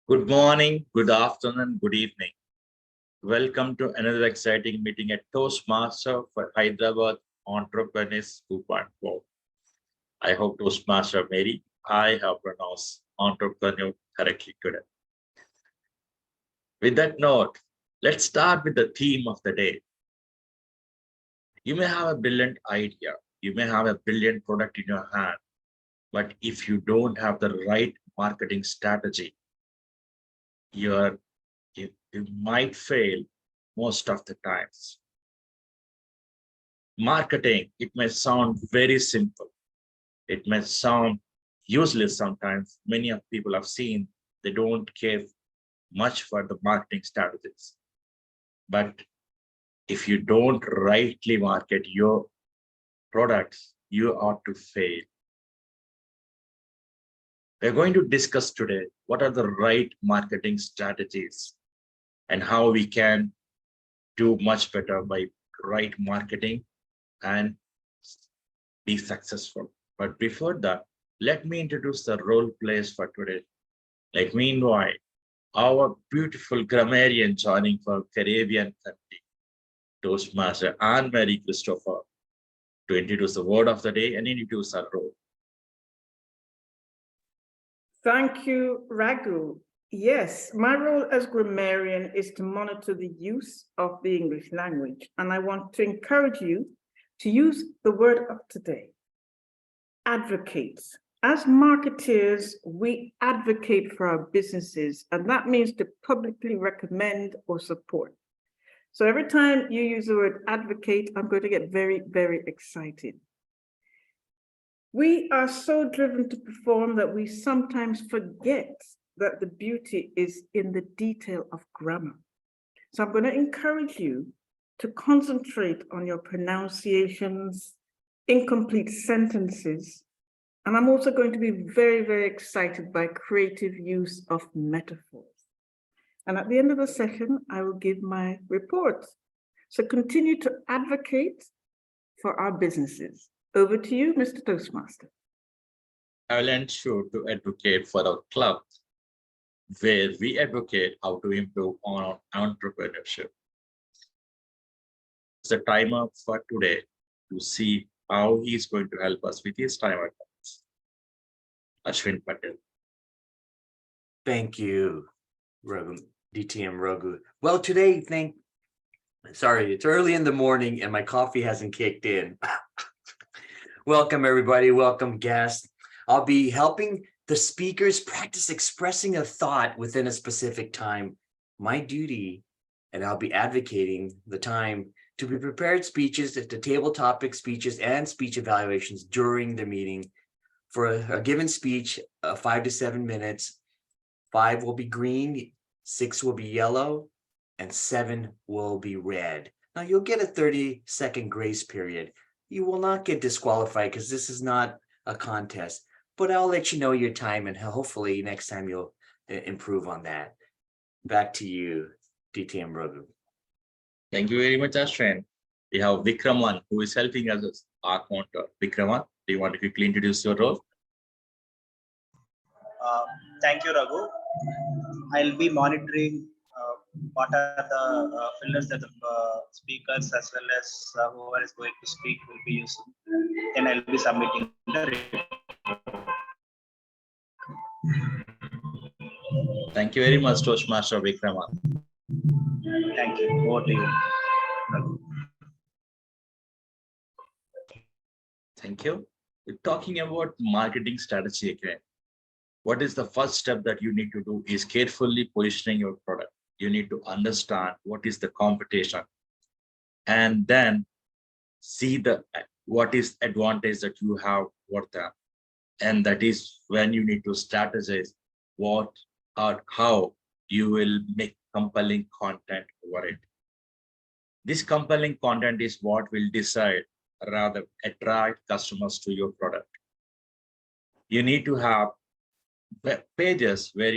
Good morning, good afternoon, good evening. Welcome to another exciting meeting at Toastmasters for Hyderabad Entrepreneurs 2.4. I hope Toastmaster Mary, I have pronounced entrepreneur correctly today. With that note, let's start with the theme of the day. You may have a brilliant idea, you may have a brilliant product in your hand, but if you don't have the right marketing strategy, you might fail most of the times. Marketing, it may sound very simple. It may sound useless sometimes. Many of people have seen they don't care much for the marketing strategies. But if you don't rightly market your products, you ought to fail. We're going to discuss today what are the right marketing strategies and how we can do much better by right marketing and be successful. But before that, let me introduce the role plays for today. Let me invite our beautiful grammarian joining from Caribbean country, Toastmaster Anne-Marie Christopher, to introduce the word of the day and introduce our role. Thank you, Raghu. Yes, my role as grammarian is to monitor the use of the English language, and I want to encourage you to use the word of today, advocates. As marketeers, we advocate for our businesses, and that means to publicly recommend or support. So every time you use the word advocate, I'm going to get very, very excited. We are so driven to perform that we sometimes forget that the beauty is in the detail of grammar. So I'm going to encourage you to concentrate on your pronunciations, incomplete sentences, and I'm also going to be very, very excited by creative use of metaphors. And at the end of the session, I will give my report. So continue to advocate for our businesses. Over to you, Mr. Toastmaster. I will ensure to advocate for our club, where we advocate how to improve on entrepreneurship. It's the timer for today to see how he's going to help us with his timer. Ashwin Patel. Thank you, Raghu, DTM Raghu. Well, today, sorry, it's early in the morning and my coffee hasn't kicked in. Welcome, everybody. Welcome, guests. I'll be helping the speakers practice expressing a thought within a specific time. My duty, and I'll be advocating the time to be prepared speeches at the table topic speeches and speech evaluations during the meeting. For a given speech, 5 to 7 minutes, 5 will be green, 6 will be yellow, and 7 will be red. Now you'll get a 30-second grace period. You will not get disqualified because this is not a contest, but I'll let you know your time and hopefully next time you'll improve on that. Back to you, DTM Raghu. Thank you very much, Ashwin. We have Vikraman, who is helping us as our counter. Vikraman, do you want to quickly introduce your role? Thank you, Raghu. I'll be monitoring what are the fillers that the speakers as well as whoever is going to speak will be using. Then I'll be submitting the report. Thank you very much, Toastmaster Vikraman. Thank you. Over to you, Raghu. Thank you. We're talking about marketing strategy again. What is the first step that you need to do is carefully positioning your product. You need to understand what is the competition and then see what is advantage that you have for them. And that is when you need to strategize what or how you will make compelling content over it. This compelling content is what will decide rather attract customers to your product. You need to have pages where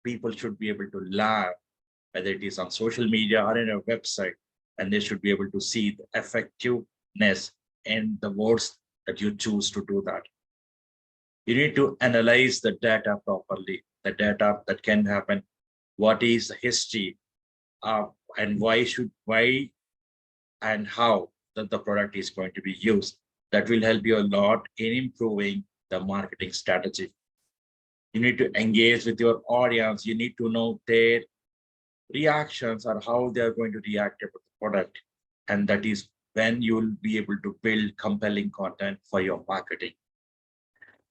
people should be able to learn, whether it is on social media or in a website, and they should be able to see the effectiveness in the words that you choose to do that. You need to analyze the data properly. the data that can happen, what is the history, and why and how that the product is going to be used. That will help you a lot in improving the marketing strategy. You need to engage with your audience. You need to know their reactions or how they are going to react to the product. And that is when you will be able to build compelling content for your marketing.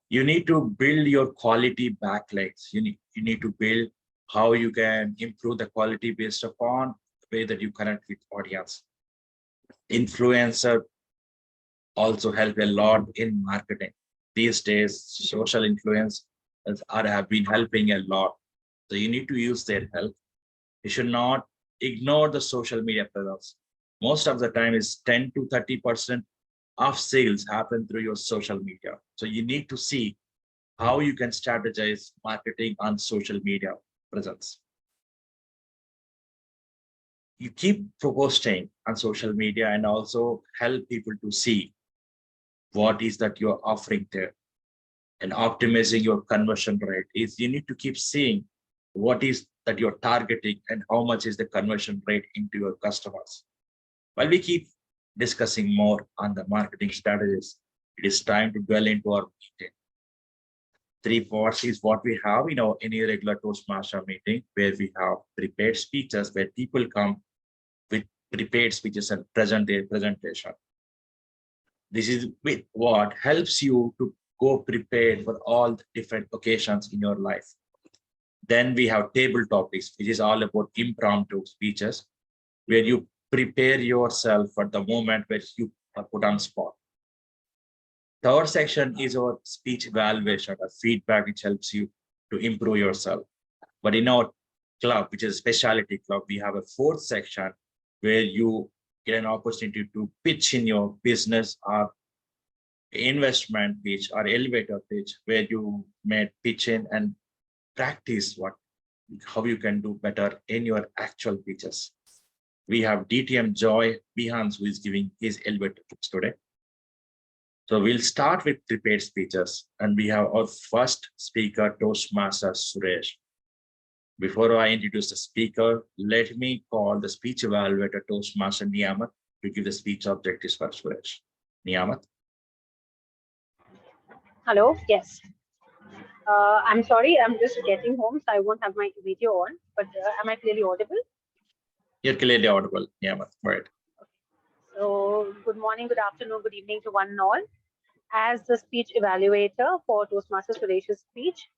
You need to build your quality backlinks. You need to build how you can improve the quality based upon the way that you connect with audience. Influencer also help a lot in marketing. These days, social influence have been helping a lot. So you need to use their help. You should not ignore the social media presence. Most of the time is 10 to 30% of sales happen through your social media. So you need to see how you can strategize marketing on social media presence. You keep posting on social media and also help people to see what is that you're offering there, and optimizing your conversion rate is you need to keep seeing what is that you're targeting and how much is the conversion rate into your customers. While we keep discussing more on the marketing strategies, it is time to dwell into our meeting. 3 parts is what we have in any regular Toastmaster meeting, where we have prepared speeches, where people come with prepared speeches and present their presentation. This is with what helps you to go prepared for all the different occasions in your life. Then we have table topics, which is all about impromptu speeches, where you prepare yourself for the moment where you are put on spot. Third section is our speech evaluation, or feedback, which helps you to improve yourself. But in our club, which is a specialty club, we have a 4th section where you get an opportunity to pitch in your business or investment pitch or elevator pitch, where you may pitch in and practice how you can do better in your actual pitches. We have DTM Joy Behans, who is giving his elevator pitch today. So we'll start with prepared speeches, and we have our first speaker, Toastmaster Suresh. Before I introduce the speaker, let me call the speech evaluator, Toastmaster Niyamat, to give the speech objectives for Suresh. Niyamat. Hello, yes. I'm sorry, I'm just getting home, so I won't have my video on, but am I clearly audible? You're clearly audible, Niyamat. Right. So good morning, good afternoon, good evening to one and all. As the speech evaluator for Toastmaster Suresh's speech,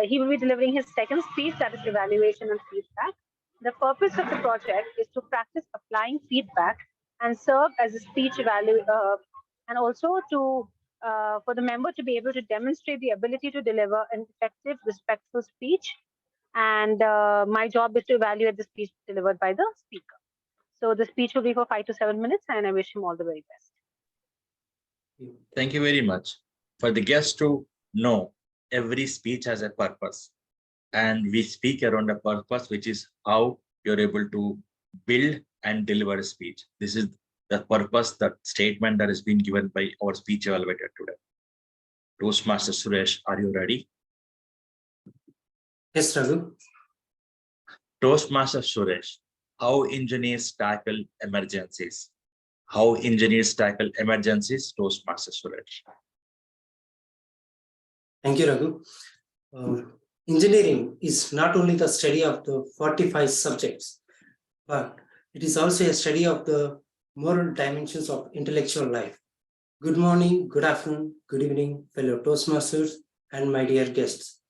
he will be delivering his second speech, that is evaluation and feedback. The purpose of the project is to practice applying feedback and serve as a speech evaluator, and also to for the member to be able to demonstrate the ability to deliver an effective, respectful speech. And my job is to evaluate the speech delivered by the speaker. So the speech will be for 5 to 7 minutes, and I wish him all the very best. Thank you very much. For the guests to know, every speech has a purpose, and we speak around a purpose, which is how you're able to build and deliver a speech. This is the purpose, that statement that has been given by our speech evaluator today. Toastmaster Suresh, are you ready? Yes, Raghu. Toastmaster Suresh, how engineers tackle emergencies? How engineers tackle emergencies, Toastmaster Suresh. Thank you, Raghu. Engineering is not only the study of the 45 subjects, but it is also a study of the moral dimensions of intellectual life. Good morning, good afternoon, good evening, fellow Toastmasters and my dear guests.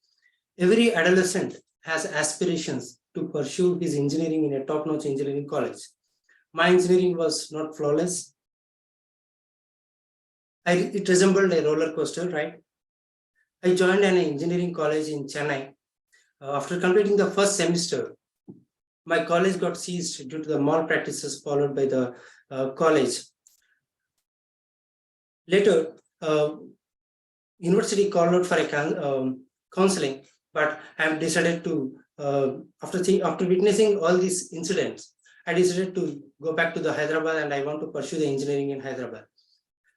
Every adolescent has aspirations to pursue his engineering in a top-notch engineering college. My engineering was not flawless. It resembled a roller coaster, right? I joined an engineering college in Chennai. After completing the first semester, my college got seized due to the malpractices followed by the college. Later, university called out for a counseling, but I have decided to, after witnessing all these incidents, I decided to go back to the Hyderabad, and I want to pursue the engineering in Hyderabad.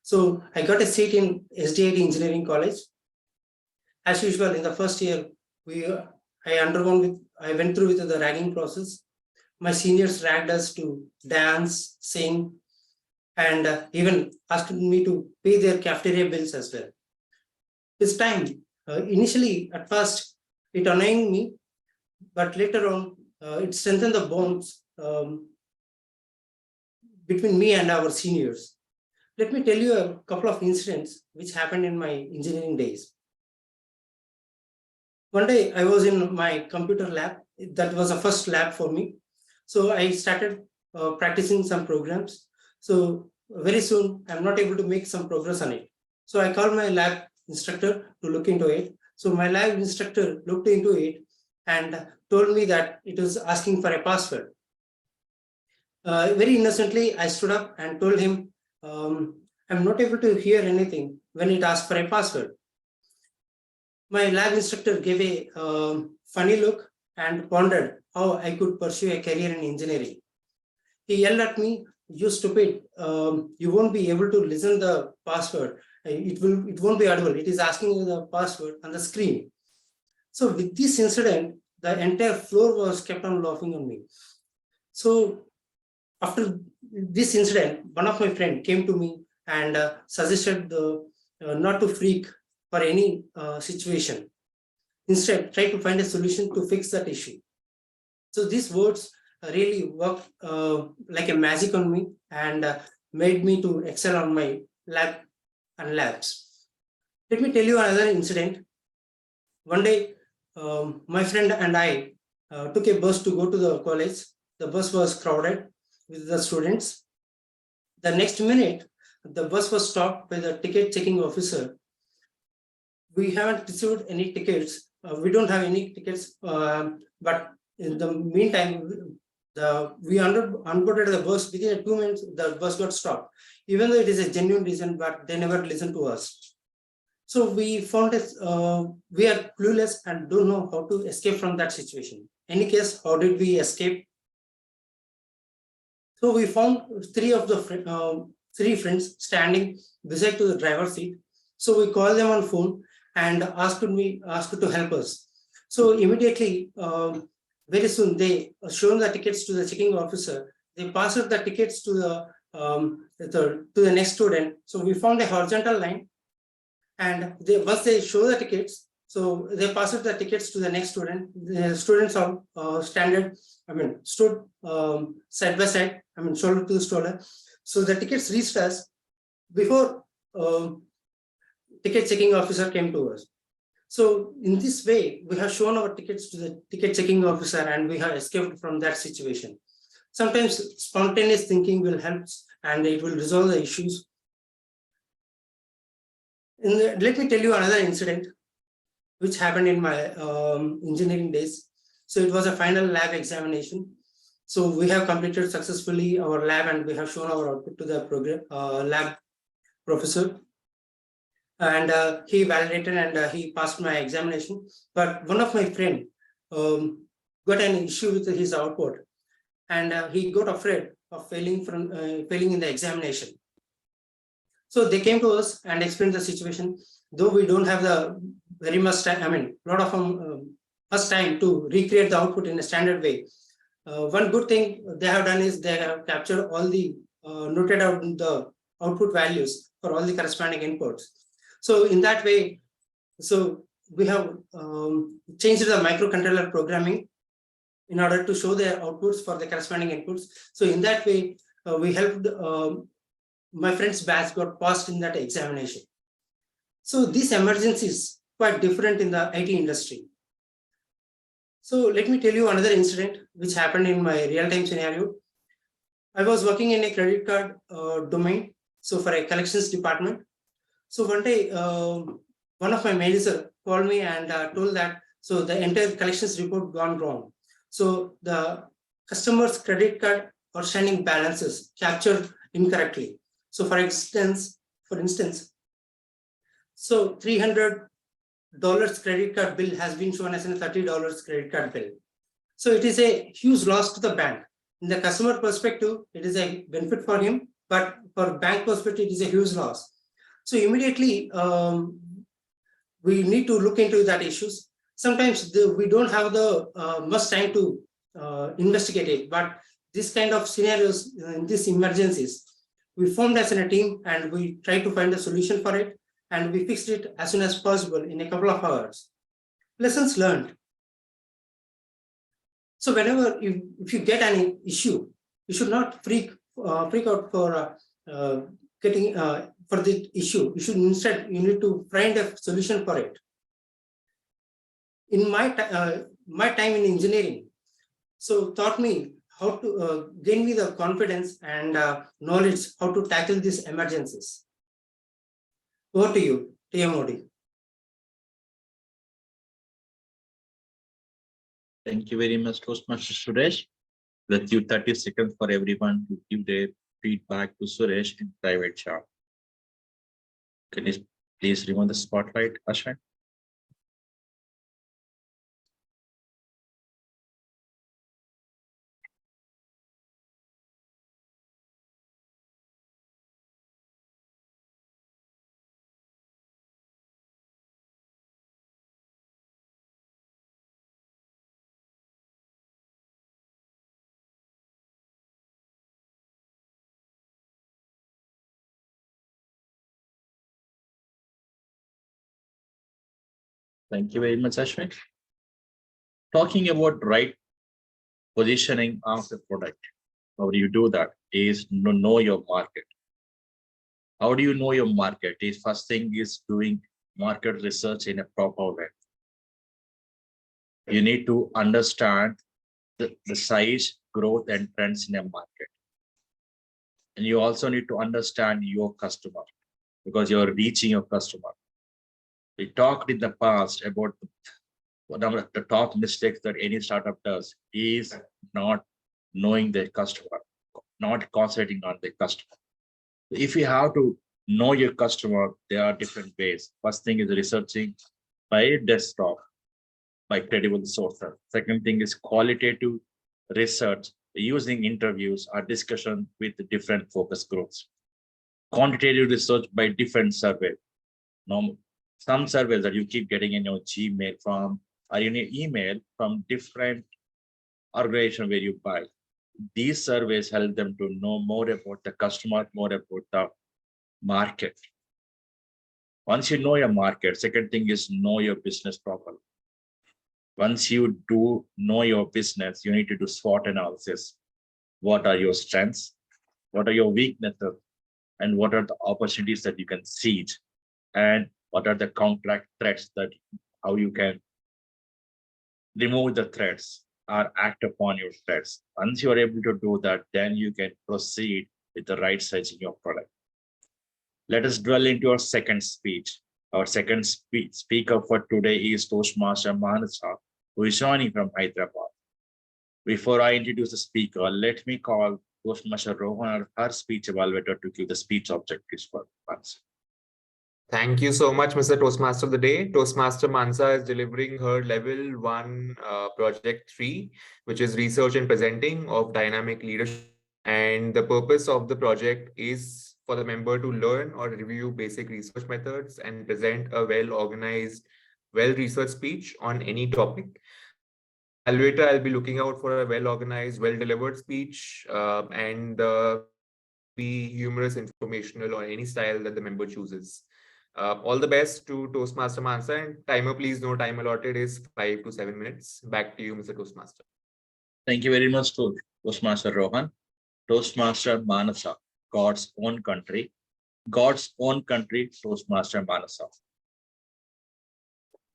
So I got a seat in SDIT Engineering College. As usual, in the first year, I went through with the ragging process. My seniors ragged us to dance, sing, and even asked me to pay their cafeteria bills as well. This time, initially, at first, it annoyed me, but later on, it strengthened the bonds between me and our seniors. Let me tell you a couple of incidents which happened in my engineering days. One day I was in my computer lab. That was the first lab for me. So I started practicing some programs. So very soon I'm not able to make some progress on it. So I called my lab instructor to look into it. So my lab instructor looked into it and told me that it was asking for a password. Very innocently, I stood up and told him, I'm not able to hear anything when it asked for a password. My lab instructor gave a funny look and pondered how I could pursue a career in engineering. He yelled at me, "You stupid, you won't be able to listen the password. It won't be audible. It is asking you the password on the screen." So with this incident, the entire floor was kept on laughing on me. So after this incident, one of my friends came to me and suggested not to freak for any situation. Instead, try to find a solution to fix that issue. So these words really worked like a magic on me and made me to excel on my lab and labs. Let me tell you another incident. One day, my friend and I took a bus to go to the college. The bus was crowded with the students. The next minute, the bus was stopped by the ticket checking officer. We haven't received any tickets. We don't have any tickets, but in the meantime, we unboarded the bus. Within 2 minutes, the bus got stopped. Even though it is a genuine reason, but they never listened to us. So we found it, we are clueless and don't know how to escape from that situation. Any case, how did we escape? So we found three friends standing beside to the driver's seat. So we called them on phone and asked to help us. So immediately, very soon they shown the tickets to the checking officer. They passed the tickets to the next student. So we found a horizontal line, and once they show the tickets, so they passed the tickets to the next student. The students are stood side by side, shoulder to shoulder. So the tickets reached us before ticket checking officer came to us. So in this way, we have shown our tickets to the ticket checking officer and we have escaped from that situation. Sometimes spontaneous thinking will help and it will resolve the issues. Let me tell you another incident which happened in my engineering days. So it was a final lab examination. So we have completed successfully our lab and we have shown our output to the lab professor. And he validated and he passed my examination. But one of my friend got an issue with his output and he got afraid of failing in the examination. So they came to us and explained the situation. Though we don't have the very much time, lot of much time to recreate the output in a standard way. One good thing they have done is they have captured all the noted out the output values for all the corresponding inputs. So in that way, so we have changed the microcontroller programming in order to show the outputs for the corresponding inputs. So in that way, we helped my friend's batch got passed in that examination. So this emergency is quite different in the IT industry. So let me tell you another incident which happened in my real-time scenario. I was working in a credit card domain, so for a collections department. So one day, one of my managers called me and told that so the entire collections report gone wrong. So the customer's credit card outstanding balances captured incorrectly. So for instance, so $300 credit card bill has been shown as a $30 credit card bill. So it is a huge loss to the bank. In the customer perspective, it is a benefit for him, but for bank perspective, it is a huge loss. So immediately, we need to look into that issues. Sometimes we don't have the much time to investigate it, but this kind of scenarios, in these emergencies, we formed as a team and we tried to find a solution for it, and we fixed it as soon as possible in a couple of hours. Lessons learned. So whenever if you get an issue, you should not freak out for getting for the issue. You should instead, you need to find a solution for it. In my time in engineering, so taught me how to gain me the confidence and knowledge how to tackle these emergencies. Over to you, TMoD. Thank you very much, Toastmaster Suresh. With you 30 seconds for everyone to give their feedback to Suresh in private chat. Can you please remove the spotlight, Ashwin? Thank you very much, Ashwin. Talking about right positioning of the product, how do you do that? Is to know your market. How do you know your market? Is first thing is doing market research in a proper way. You need to understand the size, growth, and trends in a market. And you also need to understand your customer because you're reaching your customer. We talked in the past about one of the top mistakes that any startup does is not knowing their customer, not concentrating on the customer. If you have to know your customer, there are different ways. First thing is researching by desktop, by credible sources. Second thing is qualitative research using interviews or discussion with different focus groups. Quantitative research by different surveys. Now, some surveys that you keep getting in your Gmail from or in your email from different organizations where you buy. These surveys help them to know more about the customer, more about the market. Once you know your market, second thing is know your business properly. Once you do know your business, you need to do SWOT analysis. What are your strengths? What are your weaknesses? And what are the opportunities that you can seize? And what are the contract threats that how you can remove the threats or act upon your threats. Once you are able to do that, then you can proceed with the right sizing your product. Let us dwell into our second speech. Our second speaker for today is Toastmaster Manasa, who is joining from Hyderabad. Before I introduce the speaker, let me call Toastmaster Rohan, her speech evaluator, to give the speech objectives for us. Thank you so much, Mr. Toastmaster of the Day. Toastmaster Mansa is delivering her level 1 project 3, which is research and presenting of dynamic leadership. And the purpose of the project is for the member to learn or review basic research methods and present a well-organized, well-researched speech on any topic. Evaluator, I'll be looking out for a well-organized, well-delivered speech and be humorous, informational, or any style that the member chooses. All the best to Toastmaster Mansa, and timer, please, no time allotted is 5 to 7 minutes. Back to you, Mr. Toastmaster. Thank you very much to Toastmaster Rohan. Toastmaster Manasa, God's own country. God's own country, Toastmaster Manasa.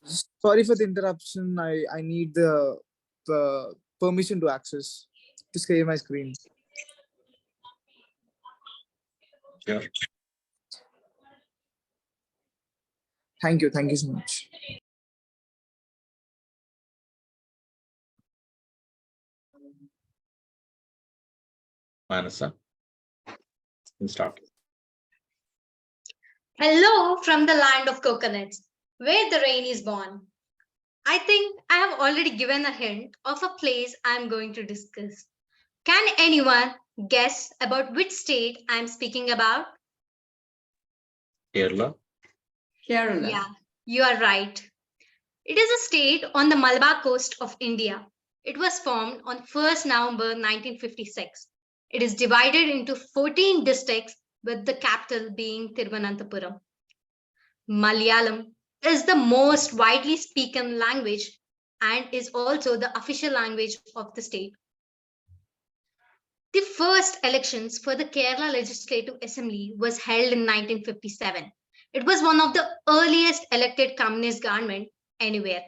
Sorry for the interruption. I need the permission to access to share my screen. Sure. Thank you so much. Manasa, let's start. Hello from the land of coconuts, where the rain is born. I think I have already given a hint of a place I'm going to discuss. Can anyone guess about which state I'm speaking about? Kerala. Yeah, you are right. It is a state on the Malabar coast of India. It was formed on 1st November 1956. It is divided into 14 districts with the capital being Thiruvananthapuram. Malayalam is the most widely spoken language and is also the official language of the state. The first elections for the Kerala Legislative Assembly was held in 1957. It was one of the earliest elected communist government anywhere.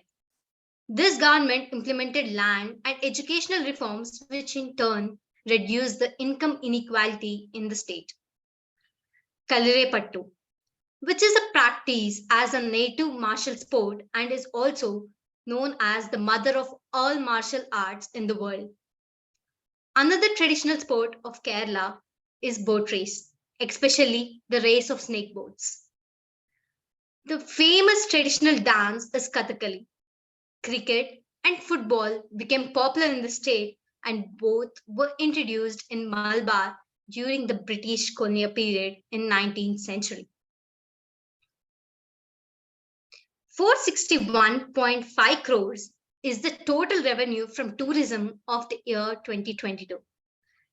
This government implemented land and educational reforms which in turn reduced the income inequality in the state. Kalirepattu, which is a practice as a native martial sport and is also known as the mother of all martial arts in the world. Another traditional sport of Kerala is boat race, especially the race of snake boats. The famous traditional dance is Kathakali. Cricket and football became popular in the state and both were introduced in Malabar during the British colonial period in 19th century. 461.5 crores is the total revenue from tourism of the year 2022.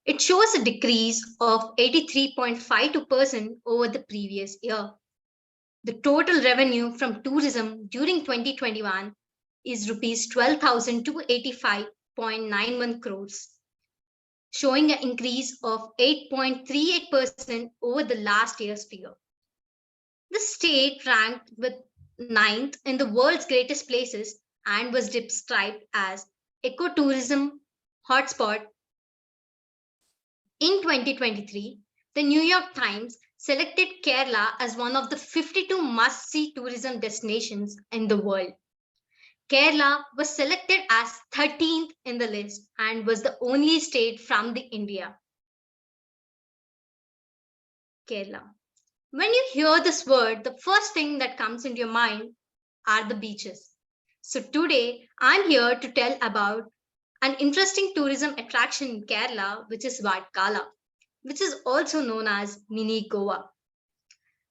It shows a decrease of 83.52% over the previous year. The total revenue from tourism during 2021 is rupees 12,285.91 crores, showing an increase of 8.38% over the last year's figure. The state ranked with 9th in the world's greatest places and was described as ecotourism hotspot. In 2023, the New York Times selected Kerala as one of the 52 must-see tourism destinations in the world. Kerala was selected as 13th in the list and was the only state from the India. Kerala. When you hear this word, the first thing that comes into your mind are the beaches. So today, I'm here to tell about an interesting tourism attraction in Kerala, which is Varkala, which is also known as Mini Goa.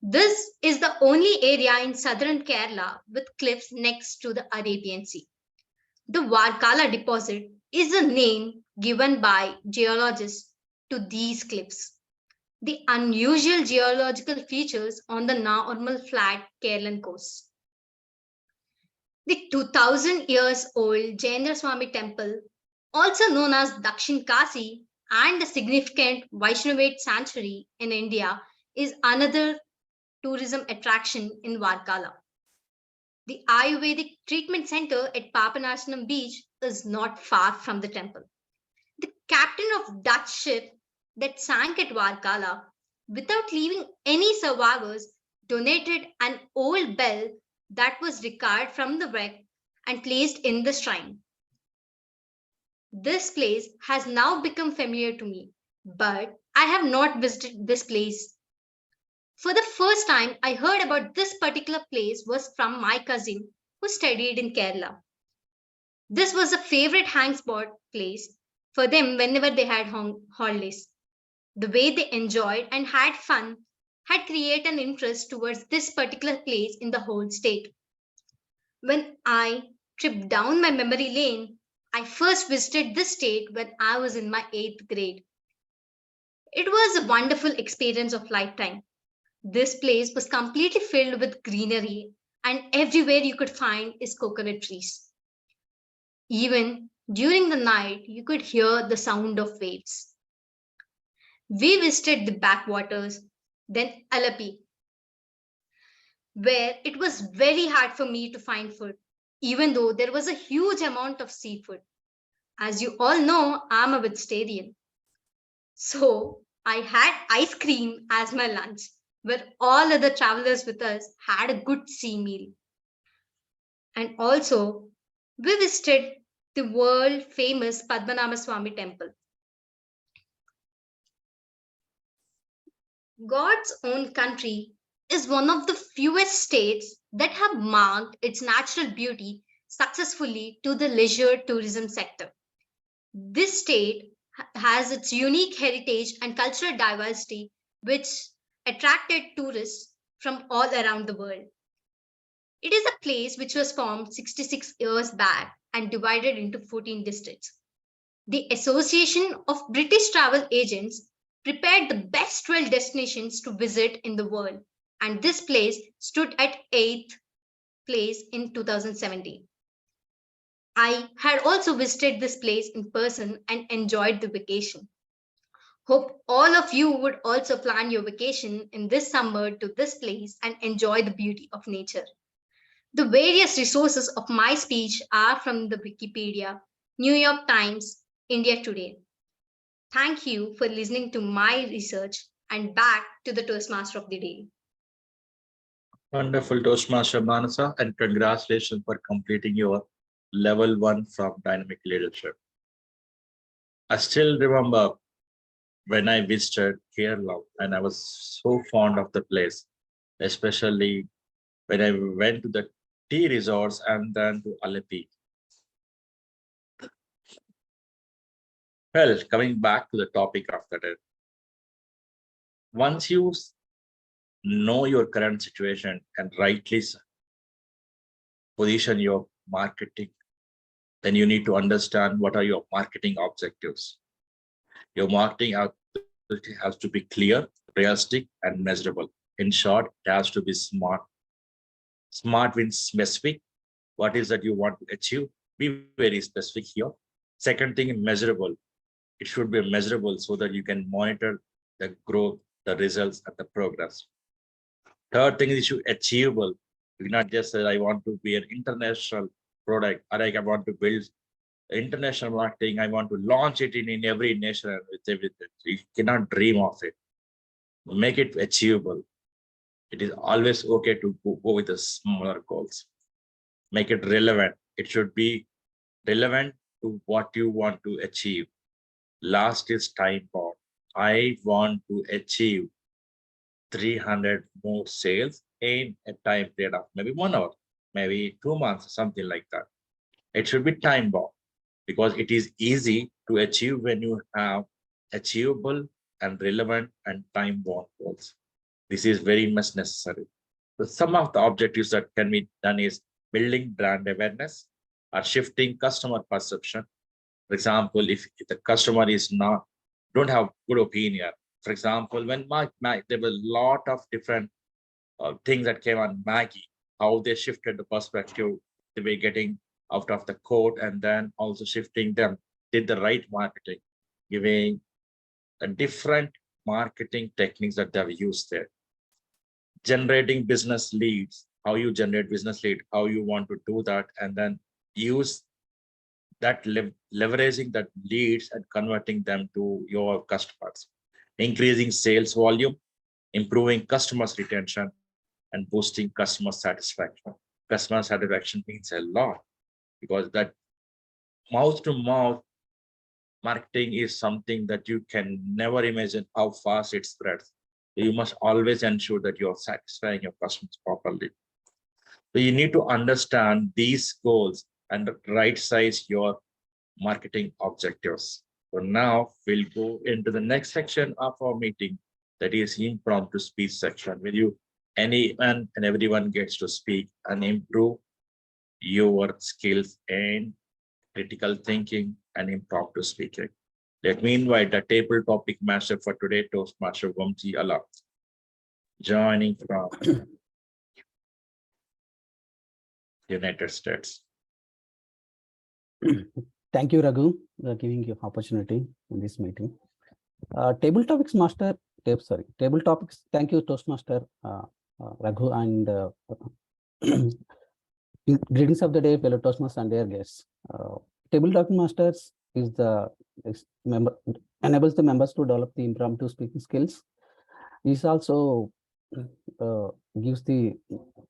This is the only area in southern Kerala with cliffs next to the Arabian Sea. The Varkala deposit is a name given by geologists to these cliffs. The unusual geological features on the normal flat Kerala coast. The 2000 years old Jainra Swami temple, also known as Dakshin Kasi, and the significant Vaishnavite sanctuary in India is another tourism attraction in Varkala. The Ayurvedic treatment center at Papanashanam beach is not far from the temple. The captain of Dutch ship that sank at Varkala, without leaving any survivors, donated an old bell that was recovered from the wreck and placed in the shrine. This place has now become familiar to me, but I have not visited this place. For the first time I heard about this particular place was from my cousin who studied in Kerala. This was a favorite hang spot place for them whenever they had holidays. The way they enjoyed and had fun had created an interest towards this particular place in the whole state. When I tripped down my memory lane, I first visited this state when I was in my 8th grade. It was a wonderful experience of lifetime. This place was completely filled with greenery, and everywhere you could find is coconut trees. Even during the night, you could hear the sound of waves. We visited the backwaters, then Alapi, where it was very hard for me to find food, even though there was a huge amount of seafood. As you all know, I'm a vegetarian. So I had ice cream as my lunch, where all other travelers with us had a good sea meal. And also, we visited the world famous Padmanabha Swami temple. God's own country is one of the fewest states that have marked its natural beauty successfully to the leisure tourism sector. This state has its unique heritage and cultural diversity, which attracted tourists from all around the world. It is a place which was formed 66 years back and divided into 14 districts. The Association of British Travel Agents prepared the best 12 destinations to visit in the world, and this place stood at 8th place in 2017. I had also visited this place in person and enjoyed the vacation. Hope all of you would also plan your vacation in this summer to this place and enjoy the beauty of nature. The various resources of my speech are from the Wikipedia, New York Times, India Today. Thank you for listening to my research, and back to the Toastmaster of the day. Wonderful Toastmaster Manasa, and congratulations for completing your level 1 from dynamic leadership. I still remember when I visited Kerala and I was so fond of the place, especially when I went to the tea resorts and then to Alleppey. Well, coming back to the topic of the day. Once you know your current situation and rightly position your marketing, then you need to understand what are your marketing objectives. Your marketing objective has to be clear, realistic, and measurable. In short, it has to be smart. Smart means specific. What is that you want to achieve? Be very specific here. Second thing, measurable. It should be measurable so that you can monitor the growth, the results, and the progress. Third thing is achievable. You not just say I want to be an international product, or like I want to build international marketing, I want to launch it in every nation with everything. You cannot dream of it. Make it achievable. It is always okay to go with the smaller goals. Make it relevant. It should be relevant to what you want to achieve. Last is time bound. I want to achieve 300 more sales in a time period of maybe 1 hour, maybe 2 months, something like that. It should be time bound because it is easy to achieve when you have achievable and relevant and time bound goals. This is very much necessary. So some of the objectives that can be done is building brand awareness or shifting customer perception. For example, if the customer is don't have good opinion. For example, when there were a lot of different things that came on Maggie, how they shifted the perspective they were getting out of the code, and then also shifting them, did the right marketing, giving a different marketing techniques that they've used there. Generating business leads, how you generate business lead, how you want to do that, and then use that leveraging that leads and converting them to your customers, increasing sales volume, improving customers retention, and boosting customer satisfaction. Customer satisfaction means a lot because that mouth to mouth marketing is something that you can never imagine how fast it spreads. You must always ensure that you're satisfying your customers properly. So you need to understand these goals and right size your marketing objectives. So now we'll go into the next section of our meeting, that is impromptu speech section, where anyone and everyone gets to speak and improve your skills in critical thinking and impromptu speaking. Let me invite the table topic master for today, Toastmaster Vamsi Allah, joining from United States. Thank you, Raghu, for giving you opportunity in this meeting. Table topics master, table topics. Thank you, Toastmaster Raghu, and greetings of the day, fellow Toastmasters and their guests. Table topic masters enables the members to develop the impromptu speaking skills. This also gives the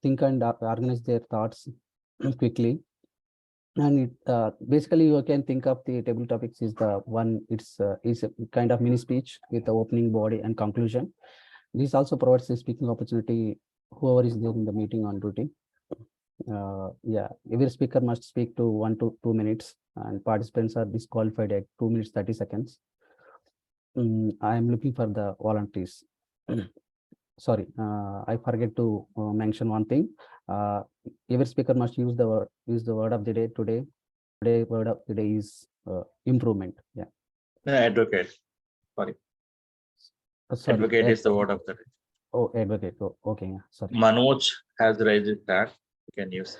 think and organize their thoughts quickly. And basically, you can think of the table topics is the one. It's is a kind of mini speech with the opening, body, and conclusion. This also provides a speaking opportunity whoever is there in the meeting on duty. Yeah, every speaker must speak to 1 to 2 minutes, and participants are disqualified at 2 minutes 30 seconds. I am looking for the volunteers. Sorry, I forget to mention one thing. Every speaker must use the word of the day today. Today word of the day is improvement. Yeah. Advocate. Sorry. Sorry. Advocate is the word of the day. Oh, advocate. Oh, okay. Yeah, sorry. Manoj has raised his hand. You can use.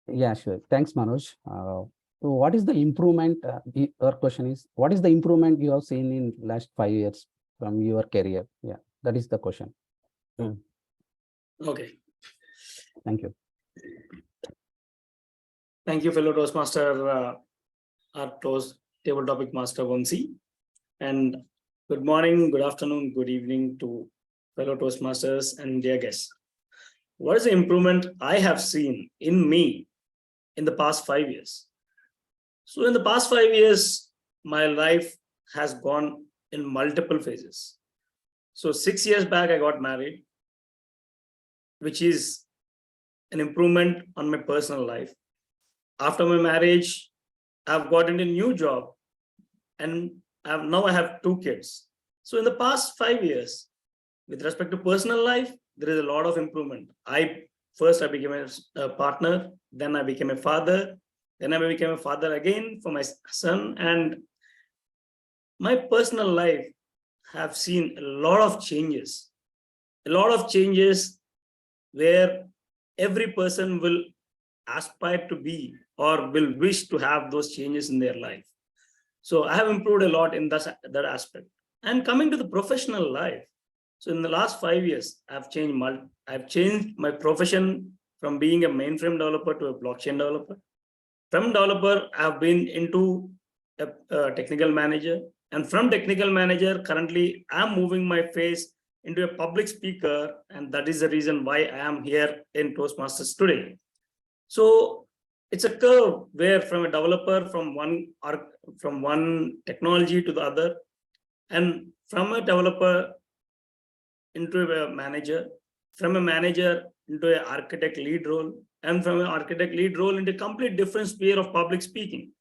Yeah, sure. Thanks, Manoj. So what is the improvement? Your question is, what is the improvement you have seen in last 5 years from your career? Yeah, that is the question. Okay. Thank you. Thank you, fellow Toastmaster, our table topic master Vamsi. And good morning, good afternoon, good evening to fellow Toastmasters and dear guests. What is the improvement I have seen in me in the past 5 years? So in the past 5 years, my life has gone in multiple phases. So 6 years back, I got married, which is an improvement on my personal life. After my marriage, I've gotten a new job and now I have 2 kids. So in the past 5 years, with respect to personal life, there is a lot of improvement. I became a partner, then I became a father, then I became a father again for my son, and my personal life have seen a lot of changes where every person will aspire to be or will wish to have those changes in their life. So I have improved a lot in that aspect. And coming to the professional life, so in the last 5 years, I've changed my profession from being a mainframe developer to a blockchain developer. From developer, I've been into a technical manager. And from technical manager, currently, I'm moving my face into a public speaker. And that is the reason why I am here in Toastmasters today. So it's a curve where from a developer, from one technology to the other, and from a developer into a manager, from a manager into an architect lead role, and from an architect lead role into a complete different sphere of public speaking.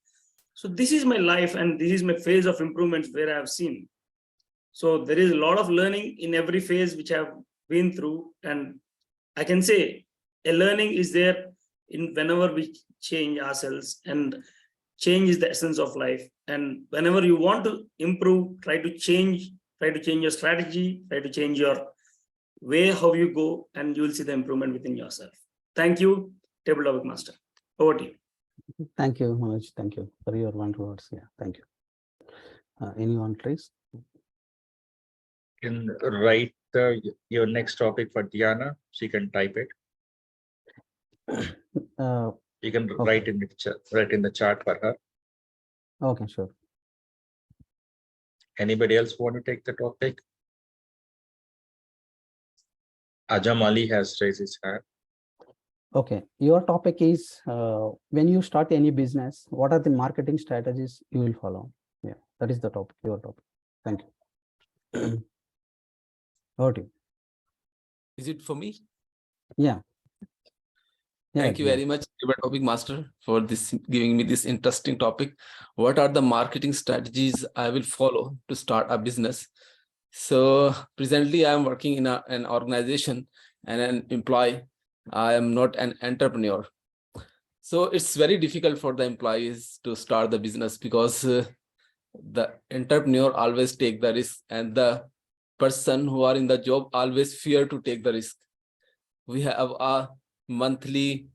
So this is my life and this is my phase of improvements where I have seen. So there is a lot of learning in every phase which I have been through. And I can say a learning is there in whenever we change ourselves, and change is the essence of life. And whenever you want to improve, try to change your strategy, try to change your way, how you go, and you will see the improvement within yourself. Thank you, Table Topic Master. Over to you. Thank you, Manoj. Thank you for your wonderful words. Yeah, thank you. Anyone, please? You can write your next topic for Diana. She can type it. You can okay. write in the chat for her. Okay, sure. Anybody else want to take the topic? Ajam Ali has raised his hand. Okay, your topic is when you start any business, what are the marketing strategies you will follow? Yeah, that is the topic, your topic. Thank you. Over to you. Is it for me? Yeah. Thank you very much, Topic Master, for this giving me this interesting topic. What are the marketing strategies I will follow to start a business? So presently I am working in an organization and an employee. I am not an entrepreneur. So it's very difficult for the employees to start the business because the entrepreneur always take the risk and the person who are in the job always fear to take the risk. We have a monthly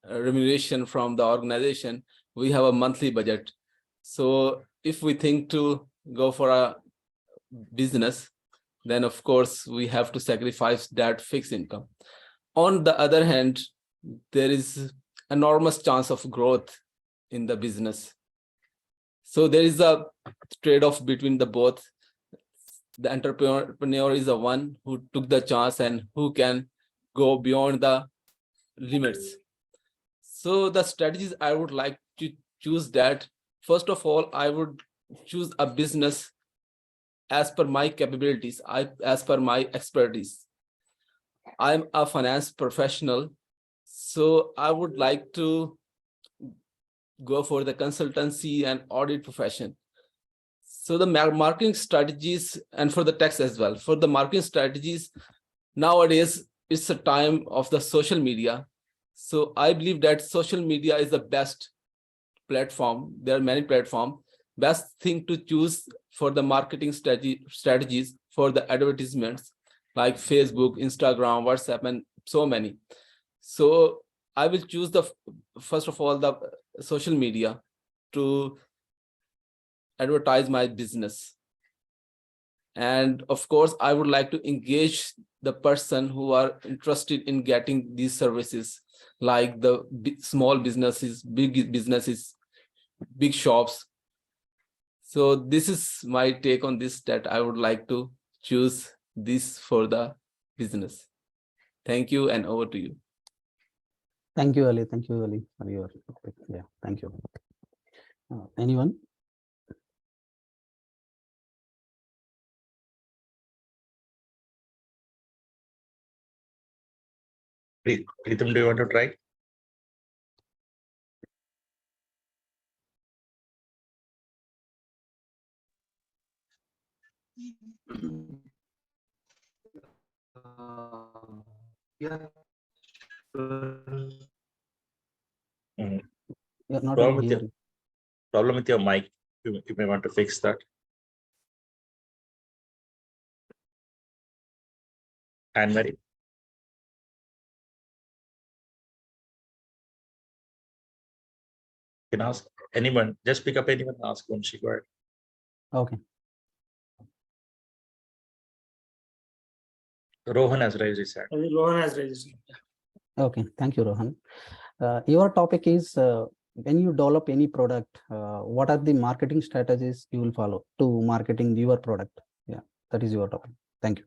remuneration from the organization. We have a monthly budget. So if we think to go for a business, then of course we have to sacrifice that fixed income. On the other hand, there is enormous chance of growth in the business. So there is a trade-off between the both. The entrepreneur is the one who took the chance and who can go beyond the limits. So the strategies I would like to choose that, first of all, I would choose a business as per my capabilities, as per my expertise. I'm a finance professional, so I would like to go for the consultancy and audit profession. So the marketing strategies, and for the tax as well, for the marketing strategies, nowadays it's a time of the social media. So I believe that social media is the best platform. There are many platforms. Best thing to choose for the marketing strategies for the advertisements like Facebook, Instagram, WhatsApp, and so many. So I will choose the first of all the social media to advertise my business. And of course, I would like to engage the person who are interested in getting these services, like the small businesses, big businesses, big shops. So this is my take on this, that I would like to choose this for the business. Thank you, and over to you. Thank you, Ali. Thank you, Ali, for your topic. Yeah, thank you. Anyone? Pritam, do you want to try? Yeah. Mm. You're not Problem able with to your hear. problem with your mic. You may want to fix that. Anne Marie. You can ask anyone. Just pick up anyone and ask when she go ahead. Okay. Rohan has raised his hand. Rohan has raised his hand. Okay. Thank you, Rohan. Your topic is when you develop any product, what are the marketing strategies you will follow to marketing your product? Yeah, that is your topic. Thank you.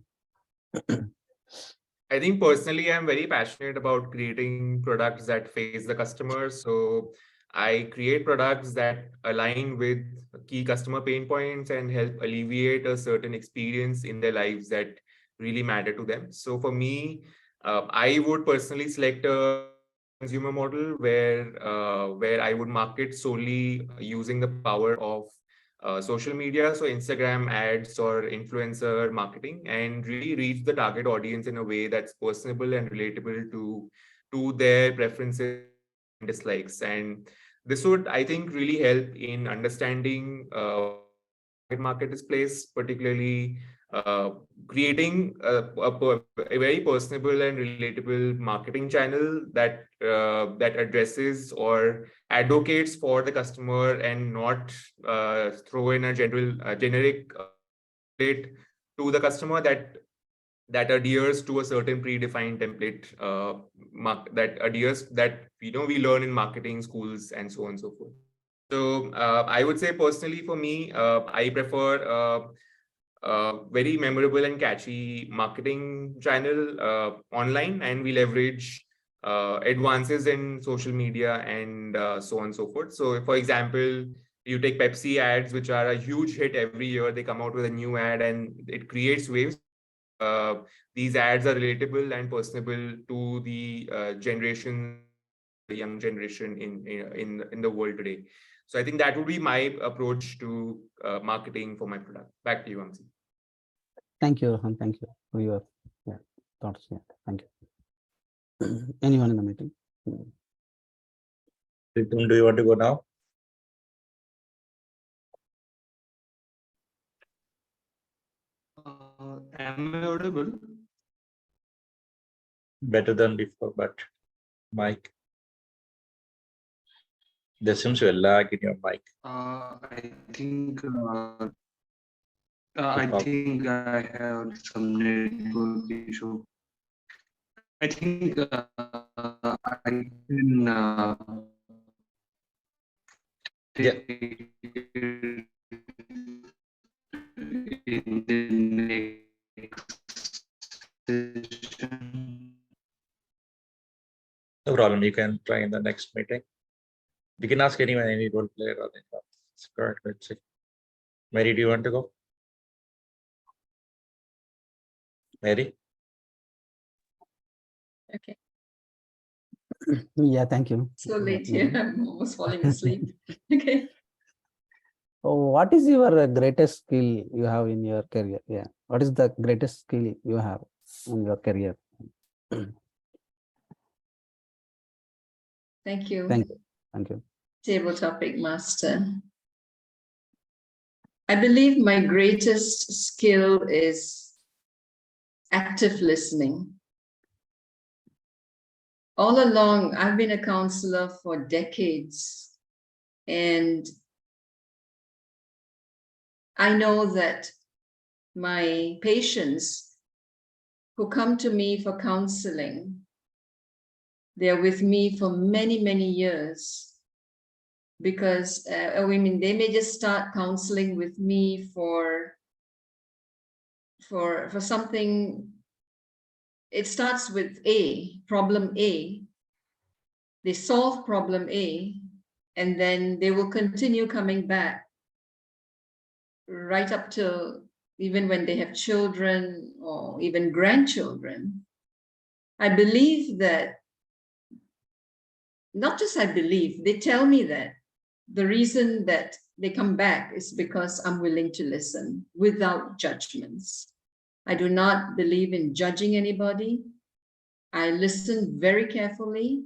I think personally, I'm very passionate about creating products that face the customer. So I create products that align with key customer pain points and help alleviate a certain experience in their lives that really matter to them. So for me, I would personally select a consumer model where I would market solely using the power of social media, so Instagram ads or influencer marketing, and really reach the target audience in a way that's personable and relatable to their preferences and dislikes. And this would, I think, really help in understanding market is placed, particularly creating a very personable and relatable marketing channel that addresses or advocates for the customer and not throw in a generic template to the customer that adheres to a certain predefined template that adheres that we learn in marketing schools and so on and so forth. So I would say personally for me, I prefer very memorable and catchy marketing channel online, and we leverage advances in social media and so on and so forth. So for example, you take Pepsi ads, which are a huge hit every year. They come out with a new ad and it creates waves. These ads are relatable and personable to the young generation in the world today. So I think that would be my approach to marketing for my product. Back to you, Amsi. Thank you, Rohan. Thank you for your thoughts. Yeah, thank you. Anyone in the meeting? Pritam, do you want to go now? Am I audible? Better than before, but mic. There seems to be a lag in your mic. I think I have some network issue. I think I can take it in the next session. No problem. You can try in the next meeting. You can ask anyone, any role player or anyone. It's correct. Let's see. Mary, do you want to go? Mary? Okay. Yeah, thank you. So late here. I'm almost falling asleep. Okay. Oh, what is your greatest skill you have in your career? Yeah. What is the greatest skill you have in your career? Thank you. Thank you. Thank you. Table topic master. I believe my greatest skill is active listening. All along, I've been a counselor for decades, and I know that my patients who come to me for counseling, they're with me for many, many years, because I mean, they may just start counseling with me for something. It starts with problem A. They solve problem A, and then they will continue coming back right up to even when they have children or even grandchildren. I believe that, not just I believe, they tell me that the reason that they come back is because I'm willing to listen without judgments. I do not believe in judging anybody. I listen very carefully,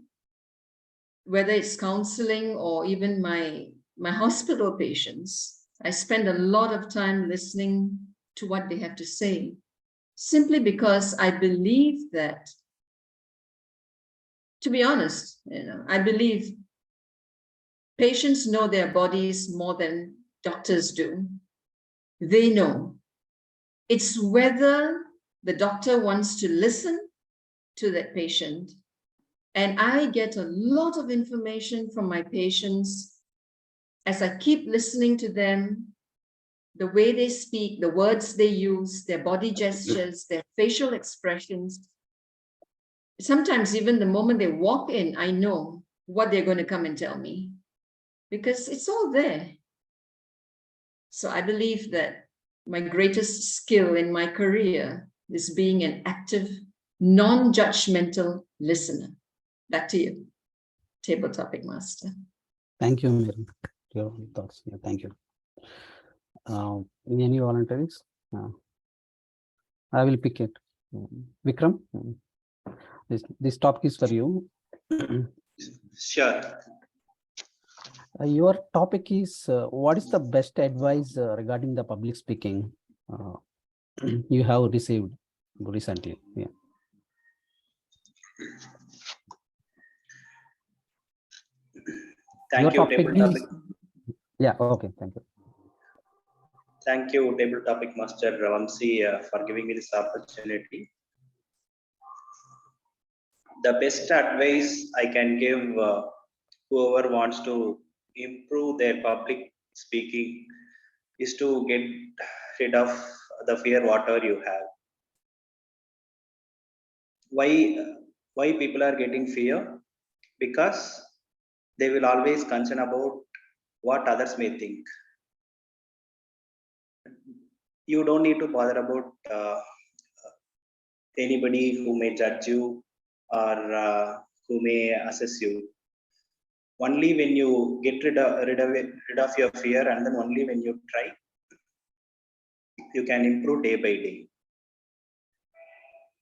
whether it's counseling or even my hospital patients. I spend a lot of time listening to what they have to say, simply because I believe that, to be honest, I believe patients know their bodies more than doctors do. They know. It's whether the doctor wants to listen to that patient. And I get a lot of information from my patients as I keep listening to them, the way they speak, the words they use, their body gestures, their facial expressions. Sometimes even the moment they walk in, I know what they're going to come and tell me, because it's all there. So I believe that my greatest skill in my career is being an active, non-judgmental listener. Back to you, table topic master. Thank you, Mary. Your thoughts. Yeah, thank you. Any volunteers? I will pick it. Vikram, this topic is for you. Sure. Your topic is what is the best advice regarding the public speaking you have received recently? Yeah. Thank you, table topic. Yeah, okay, thank you. Thank you, table topic master Vamsi, for giving me this opportunity. The best advice I can give whoever wants to improve their public speaking is to get rid of the fear whatever you have. Why people are getting fear? Because they will always concern about what others may think. You don't need to bother about anybody who may judge you or who may assess you. Only when you get rid of your fear, and then only when you try, you can improve day by day.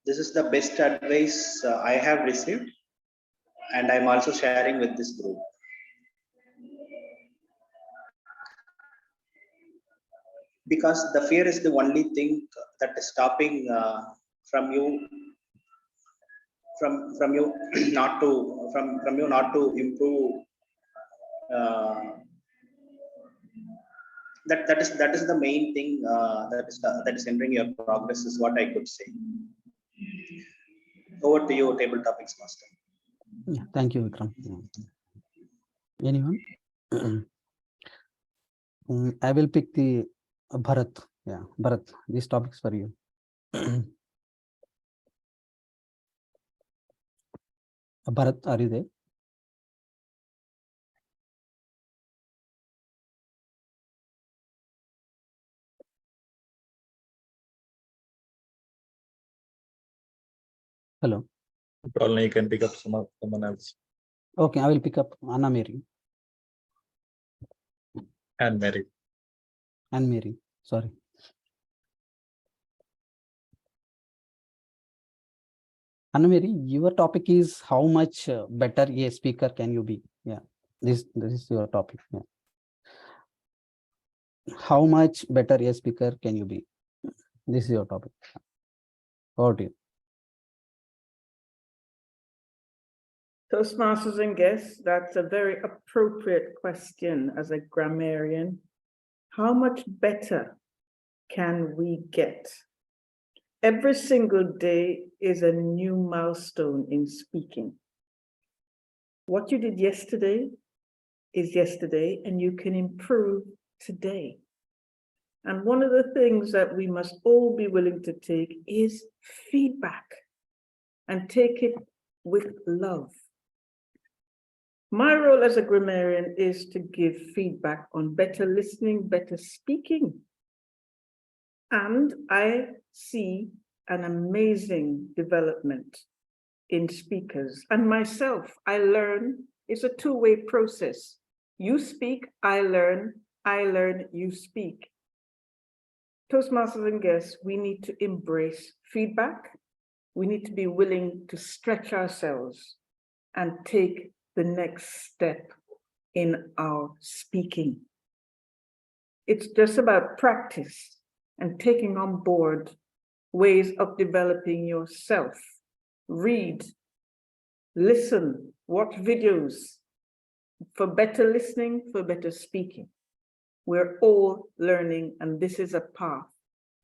This is the best advice I have received, and I'm also sharing with this group. Because the fear is the only thing that is stopping from you not to improve. That is the main thing that is hindering your progress, is what I could say. Over to you, table topics master. Yeah, thank you, Vikram. Anyone? I will pick the Bharat. Yeah, Bharat, this topic is for you. Bharat, are you there? Hello. You can pick up someone else. Okay, I will pick up Anna Mary. And Mary. And Mary, sorry. Anna-Mary, your topic is how much better a speaker can you be? Yeah, this is your topic. Yeah. How much better a speaker can you be? This is your topic. Over to you. Toastmasters and guests, that's a very appropriate question as a grammarian. How much better can we get? Every single day is a new milestone in speaking. What you did yesterday is yesterday, and you can improve today. And one of the things that we must all be willing to take is feedback, and take it with love. My role as a grammarian is to give feedback on better listening, better speaking. And I see an amazing development in speakers. And myself, I learn. It's a two-way process. You speak, I learn, you speak. Toastmasters and guests, we need to embrace feedback. We need to be willing to stretch ourselves and take the next step in our speaking. It's just about practice and taking on board ways of developing yourself. Read, listen, watch videos for better listening, for better speaking. We're all learning, and this is a path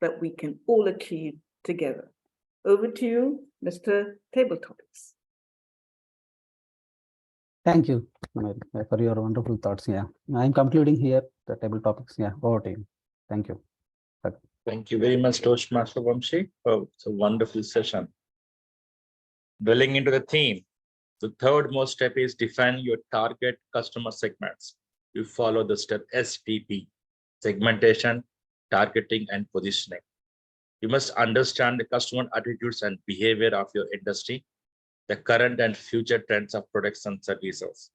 that we can all achieve together. Over to you, Mr. Table Topics. Thank you, Anna-Mary, for your wonderful thoughts. Yeah, I'm concluding here the table topics. Yeah, over to you. Thank you. Thank you very much, Toastmaster Vamshi. Oh, it's a wonderful session. Dwelling into the theme, the third most step is define your target customer segments. You follow the step STP, segmentation, targeting, and positioning. You must understand the customer attitudes and behavior of your industry, the current and future trends of products and services.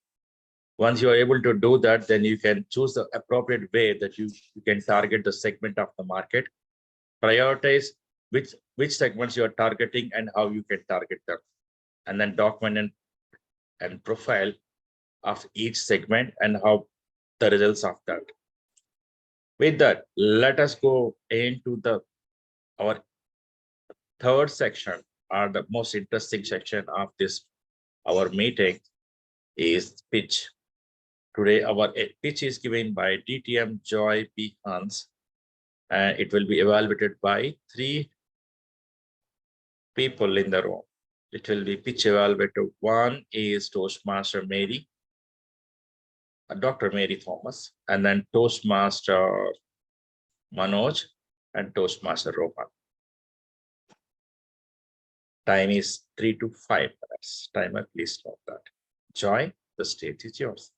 Once you are able to do that, then you can choose the appropriate way that you can target the segment of the market, prioritize which segments you are targeting and how you can target them, and then document and profile of each segment and how the results of that. With that, let us go into our third section, or the most interesting section of our meeting is pitch. Today, our pitch is given by DTM Joy P. Hans, and it will be evaluated by 3 people in the room. It will be pitch evaluator. One is Toastmaster Mary, Dr. Mary Thomas, and then Toastmaster Manoj and Toastmaster Rohan. Time is 3 to 5 minutes. Timer, please note that. Joy, the stage is yours.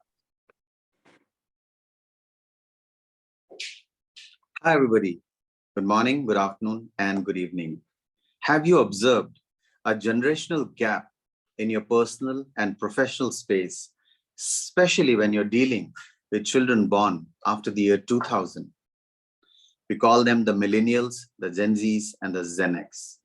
Hi, everybody. Good morning, good afternoon, and good evening. Have you observed a generational gap in your personal and professional space, especially when you're dealing with children born after the year 2000? We call them the millennials, the Gen Zs, and the Gen X.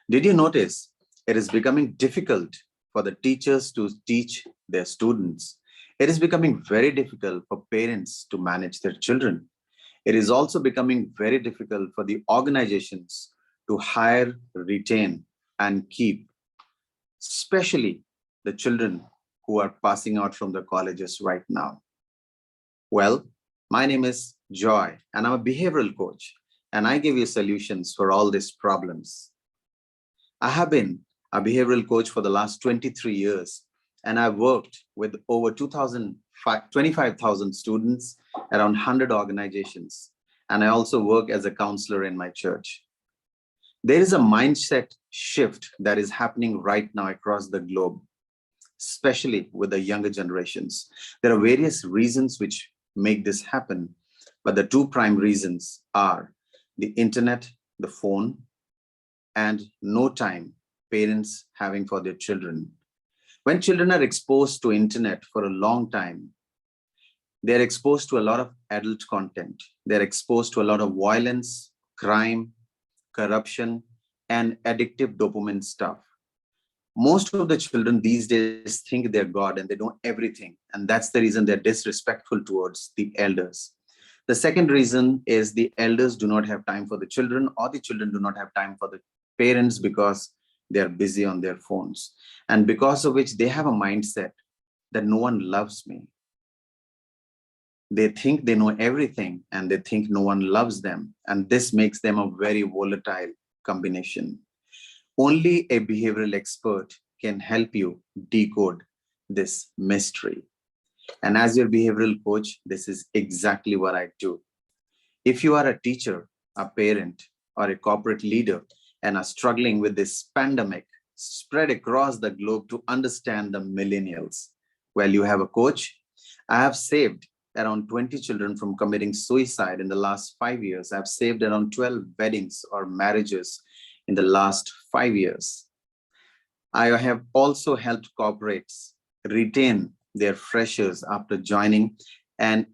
Did you notice it is becoming difficult for the teachers to teach their students? It is becoming very difficult for parents to manage their children. It is also becoming very difficult for the organizations to hire, retain, and keep, especially the children who are passing out from the colleges right now. Well, my name is Joy, and I'm a behavioral coach, and I give you solutions for all these problems. I have been a behavioral coach for the last 23 years, and I've worked with over 25,000 students, around 100 organizations, and I also work as a counselor in my church. There is a mindset shift that is happening right now across the globe, especially with the younger generations. There are various reasons which make this happen, but the 2 prime reasons are the internet, the phone, and no time parents having for their children. When children are exposed to internet for a long time, they're exposed to a lot of adult content. They're exposed to a lot of violence, crime, corruption, and addictive dopamine stuff. Most of the children these days think they're God and they know everything. And that's the reason they're disrespectful towards the elders. The second reason is the elders do not have time for the children, or the children do not have time for the parents because they're busy on their phones. And because of which they have a mindset that no one loves me. They think they know everything and they think no one loves them. And this makes them a very volatile combination. Only a behavioral expert can help you decode this mystery. And as your behavioral coach, this is exactly what I do. If you are a teacher, a parent, or a corporate leader and are struggling with this pandemic spread across the globe to understand the millennials, well, you have a coach. I have saved around 20 children from committing suicide in the last 5 years. I've saved around 12 weddings or marriages in the last 5 years. I have also helped corporates retain their freshers after joining and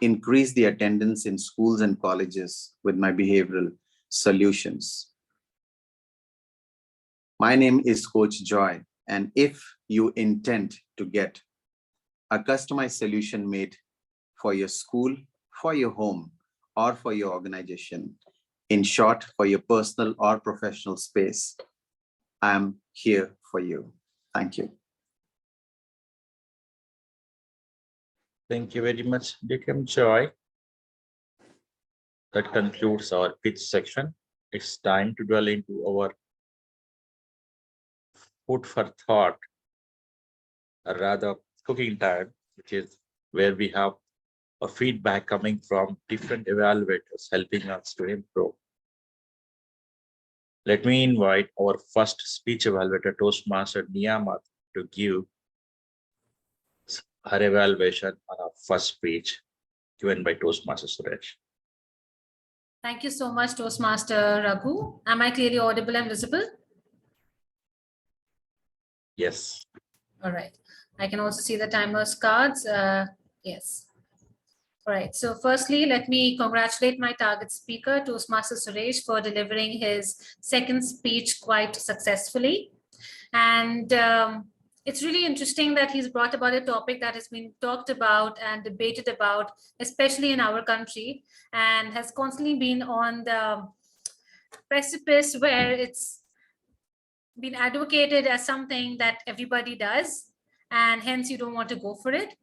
increase the attendance in schools and colleges with my behavioral solutions. My name is Coach Joy, and if you intend to get a customized solution made for your school, for your home, or for your organization, in short, for your personal or professional space, I'm here for you. Thank you. Thank you very much, DTM Joy. That concludes our pitch section. It's time to dwell into our food for thought, or rather cooking time, which is where we have a feedback coming from different evaluators helping us to improve. Let me invite our first speech evaluator, Toastmaster Niyamat, to give her evaluation on our first speech given by Toastmaster Suresh. Thank you so much, Toastmaster Raghu. Am I clearly audible and visible? Yes. All right. I can also see the timer's cards. Yes. All right. So firstly, let me congratulate my target speaker, Toastmaster Suresh, for delivering his second speech quite successfully. And it's really interesting that he's brought about a topic that has been talked about and debated about, especially in our country, and has constantly been on the precipice where it's been advocated as something that everybody does, and hence you don't want to go for it.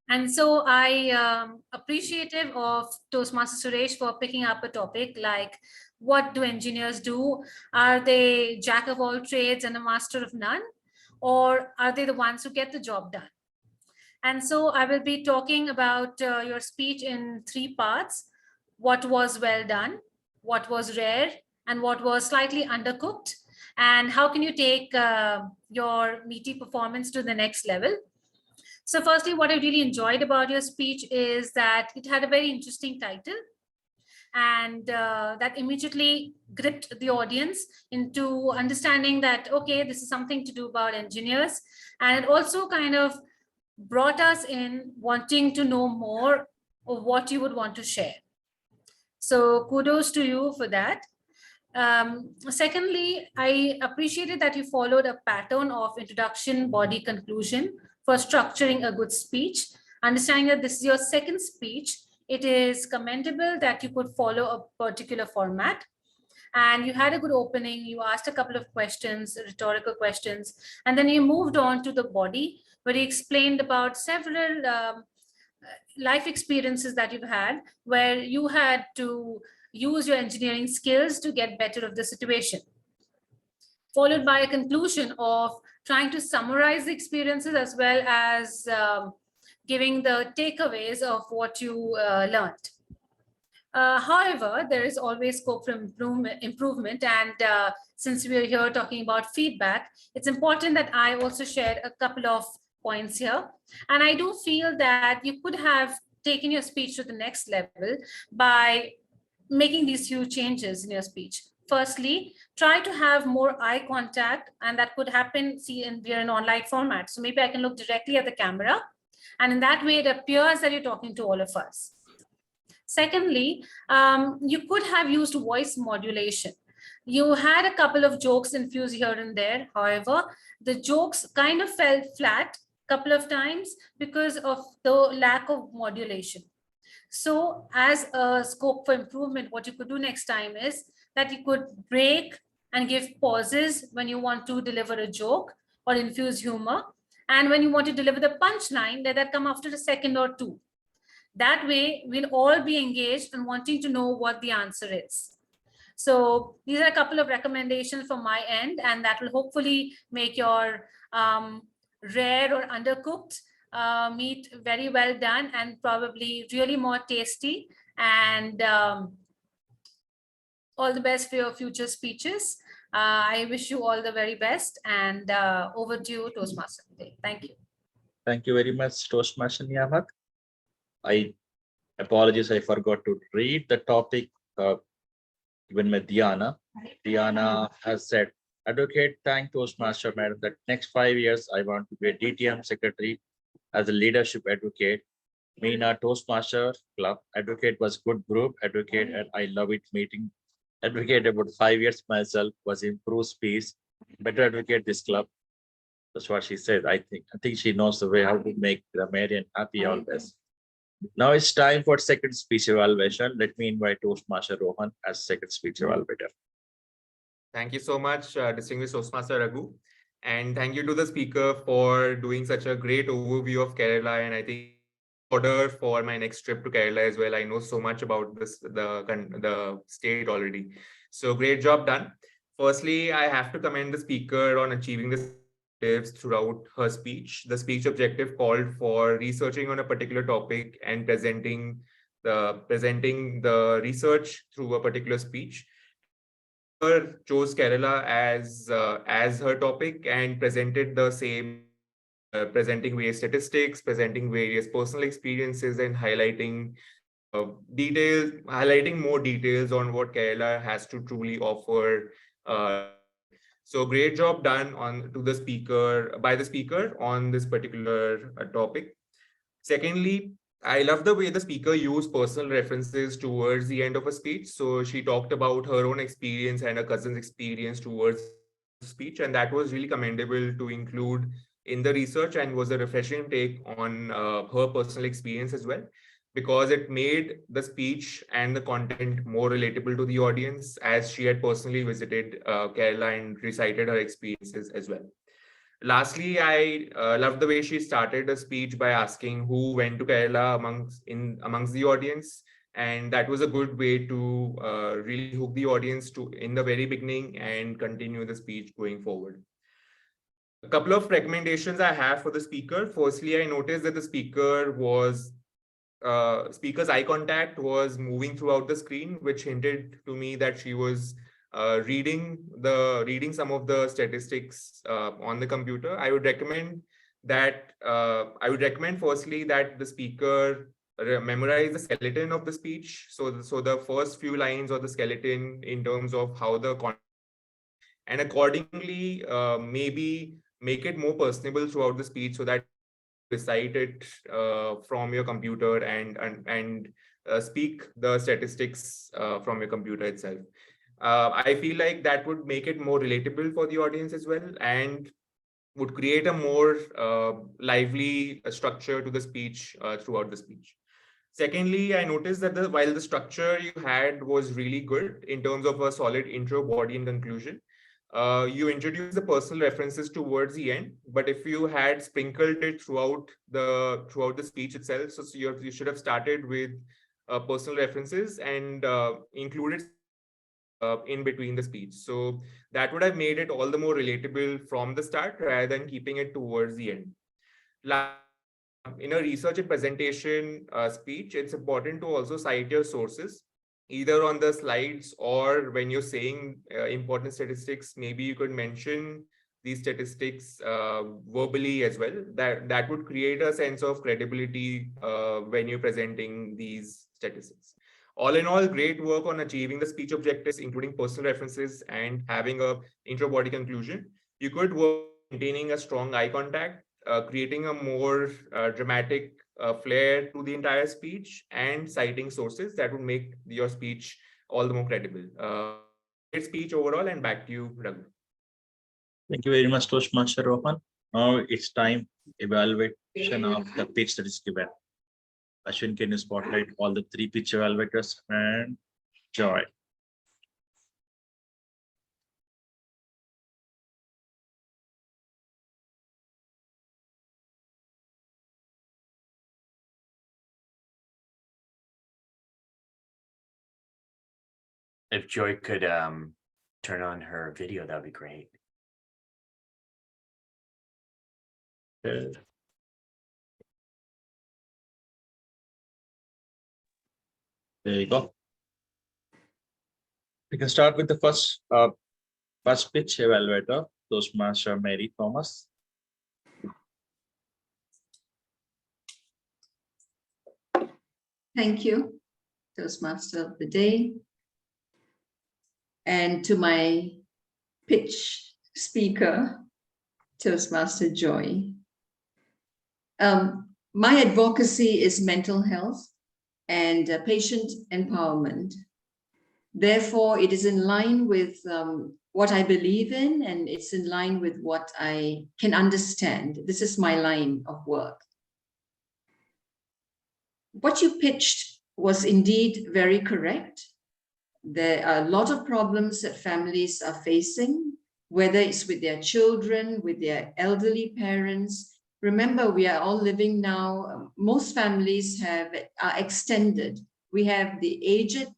And so I am appreciative of Toastmaster Suresh for picking up a topic like, what do engineers do? Are they jack of all trades and a master of none? Or are they the ones who get the job done? And so I will be talking about your speech in 3 parts: what was well done, what was rare, and what was slightly undercooked, and how can you take your meaty performance to the next level. So firstly, what I really enjoyed about your speech is that it had a very interesting title, and that immediately gripped the audience into understanding that, okay, this is something to do about engineers. And it also kind of brought us in wanting to know more of what you would want to share. So kudos to you for that. Secondly, I appreciated that you followed a pattern of introduction, body, conclusion for structuring a good speech. Understanding that this is your second speech, it is commendable that you could follow a particular format. And you had a good opening. You asked a couple of questions, rhetorical questions, and then you moved on to the body, where you explained about several life experiences that you've had, where you had to use your engineering skills to get better of the situation, followed by a conclusion of trying to summarize the experiences as well as giving the takeaways of what you learned. However, there is always scope for improvement. And since we are here talking about feedback, it's important that I also share a couple of points here. And I do feel that you could have taken your speech to the next level by making these few changes in your speech. Firstly, try to have more eye contact, and that could happen, we are in online format. So maybe I can look directly at the camera, and in that way, it appears that you're talking to all of us. Secondly, you could have used voice modulation. You had a couple of jokes infused here and there. However, the jokes kind of fell flat a couple of times because of the lack of modulation. So as a scope for improvement, what you could do next time is that you could break and give pauses when you want to deliver a joke or infuse humor. And when you want to deliver the punchline, let that come after a second or two. That way, we'll all be engaged and wanting to know what the answer is. So these are a couple of recommendations from my end, and that will hopefully make your rare or undercooked meat very well done and probably really more tasty. And all the best for your future speeches. I wish you all the very best, and over to you, Toastmaster today. Thank you. Thank you very much, Toastmaster Niyamak. I apologize, I forgot to read the topic given by Diana. Diana has said, Advocate, thank Toastmaster Madam that next 5 years I want to be a DTM secretary as a leadership advocate. Meena Toastmaster Club Advocate was good group advocate, and I love it meeting advocate about 5 years myself was improved speech, better advocate this club. That's what she said. I think she knows the way how to make the Marian happy always. Now it's time for second speech evaluation. Let me invite Toastmaster Rohan as second speech evaluator. Thank you so much, distinguished Toastmaster Raghu. And thank you to the speaker for doing such a great overview of Kerala. And I think order for my next trip to Kerala as well. I know so much about this, the state already. So great job done. Firstly, I have to commend the speaker on achieving this throughout her speech. The speech objective called for researching on a particular topic and presenting the research through a particular speech. Her chose Kerala as her topic and presented the same, presenting various statistics, presenting various personal experiences, and highlighting more details on what Kerala has to truly offer. So great job done by the speaker on this particular topic. Secondly, I love the way the speaker used personal references towards the end of a speech. So she talked about her own experience and her cousin's experience towards speech, and that was really commendable to include in the research and was a refreshing take on her personal experience as well, because it made the speech and the content more relatable to the audience, as she had personally visited Kerala and recited her experiences as well. Lastly, I love the way she started the speech by asking who went to Kerala amongst the audience, and that was a good way to really hook the audience in the very beginning and continue the speech going forward. A couple of recommendations I have for the speaker. Firstly, I noticed that the speaker's eye contact was moving throughout the screen, which hinted to me that she was reading some of the statistics on the computer. I would recommend firstly that the speaker memorize the skeleton of the speech. So the first few lines of the skeleton in terms of how the content, and accordingly maybe make it more personable throughout the speech so that you recite it from your computer and speak the statistics from your computer itself. I feel like that would make it more relatable for the audience as well, and would create a more lively structure to the speech throughout the speech. Secondly, I noticed that while the structure you had was really good in terms of a solid intro, body, and conclusion, you introduced the personal references towards the end, but if you had sprinkled it throughout the speech itself, so you should have started with personal references and included in between the speech. So that would have made it all the more relatable from the start rather than keeping it towards the end. In a research and presentation speech, it's important to also cite your sources, either on the slides or when you're saying important statistics. Maybe you could mention these statistics verbally as well. That would create a sense of credibility when you're presenting these statistics. All in all, great work on achieving the speech objectives, including personal references and having a intro, body, conclusion. You could work maintaining a strong eye contact, creating a more dramatic flair to the entire speech, and citing sources that would make your speech all the more credible. Great speech overall, and back to you, Raghu. Thank you very much, Toastmaster Rohan. Now it's time evaluation of the pitch that is given. Ashwin, can you spotlight all the 3 pitch evaluators and Joy? If Joy could turn on her video, that'd be great. Okay. There you go. We can start with the first pitch evaluator, Toastmaster Mary Thomas. Thank you, Toastmaster of the day. And to my pitch speaker, Toastmaster Joy. My advocacy is mental health and patient empowerment. Therefore, it is in line with what I believe in, and it's in line with what I can understand. This is my line of work. What you pitched was indeed very correct. There are a lot of problems that families are facing, whether it's with their children, with their elderly parents. Remember, we are all living now, most families are extended. We have the aged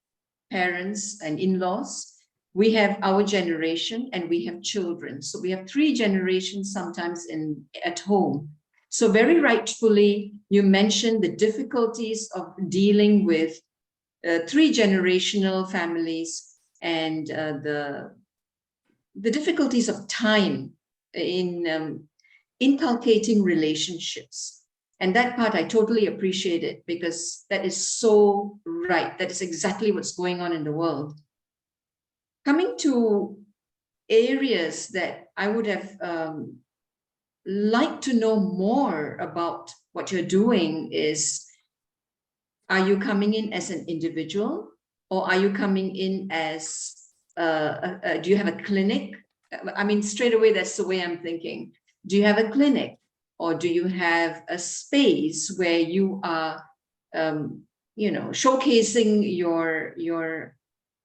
parents and in-laws, we have our generation, and we have children. So we have 3 generations sometimes at home. So very rightfully, you mentioned the difficulties of dealing with 3 generational families and the difficulties of time in inculcating relationships. And that part I totally appreciate it, because that is so right. That is exactly what's going on in the world. Coming to areas that I would have liked to know more about what you're doing is, are you coming in as an individual, or are you coming in as, do you have a clinic? I mean, straight away, that's the way I'm thinking. Do you have a clinic, or do you have a space where you are, showcasing your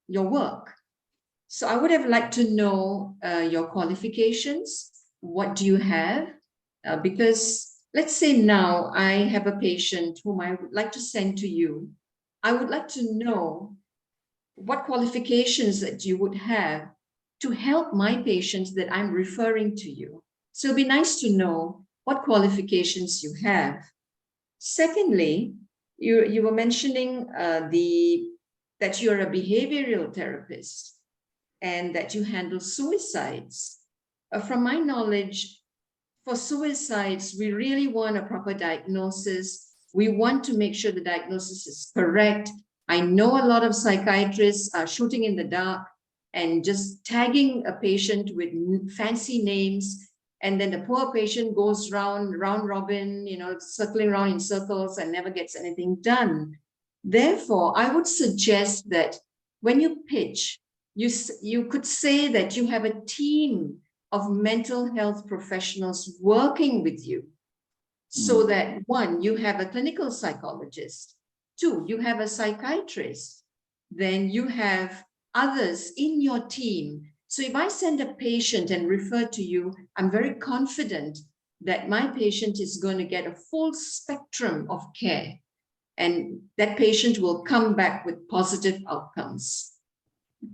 work? So I would have liked to know your qualifications. What do you have? Because let's say now I have a patient whom I would like to send to you. I would like to know what qualifications that you would have to help my patients that I'm referring to you. So it'd be nice to know what qualifications you have. Secondly, you were mentioning that you're a behavioral therapist and that you handle suicides. From my knowledge, for suicides, we really want a proper diagnosis. We want to make sure the diagnosis is correct. I know a lot of psychiatrists are shooting in the dark and just tagging a patient with fancy names. And then the poor patient goes round robin, circling around in circles and never gets anything done. Therefore, I would suggest that when you pitch, you could say that you have a team of mental health professionals working with you, so that 1, you have a clinical psychologist, 2, you have a psychiatrist, then you have others in your team. So if I send a patient and refer to you, I'm very confident that my patient is going to get a full spectrum of care, and that patient will come back with positive outcomes.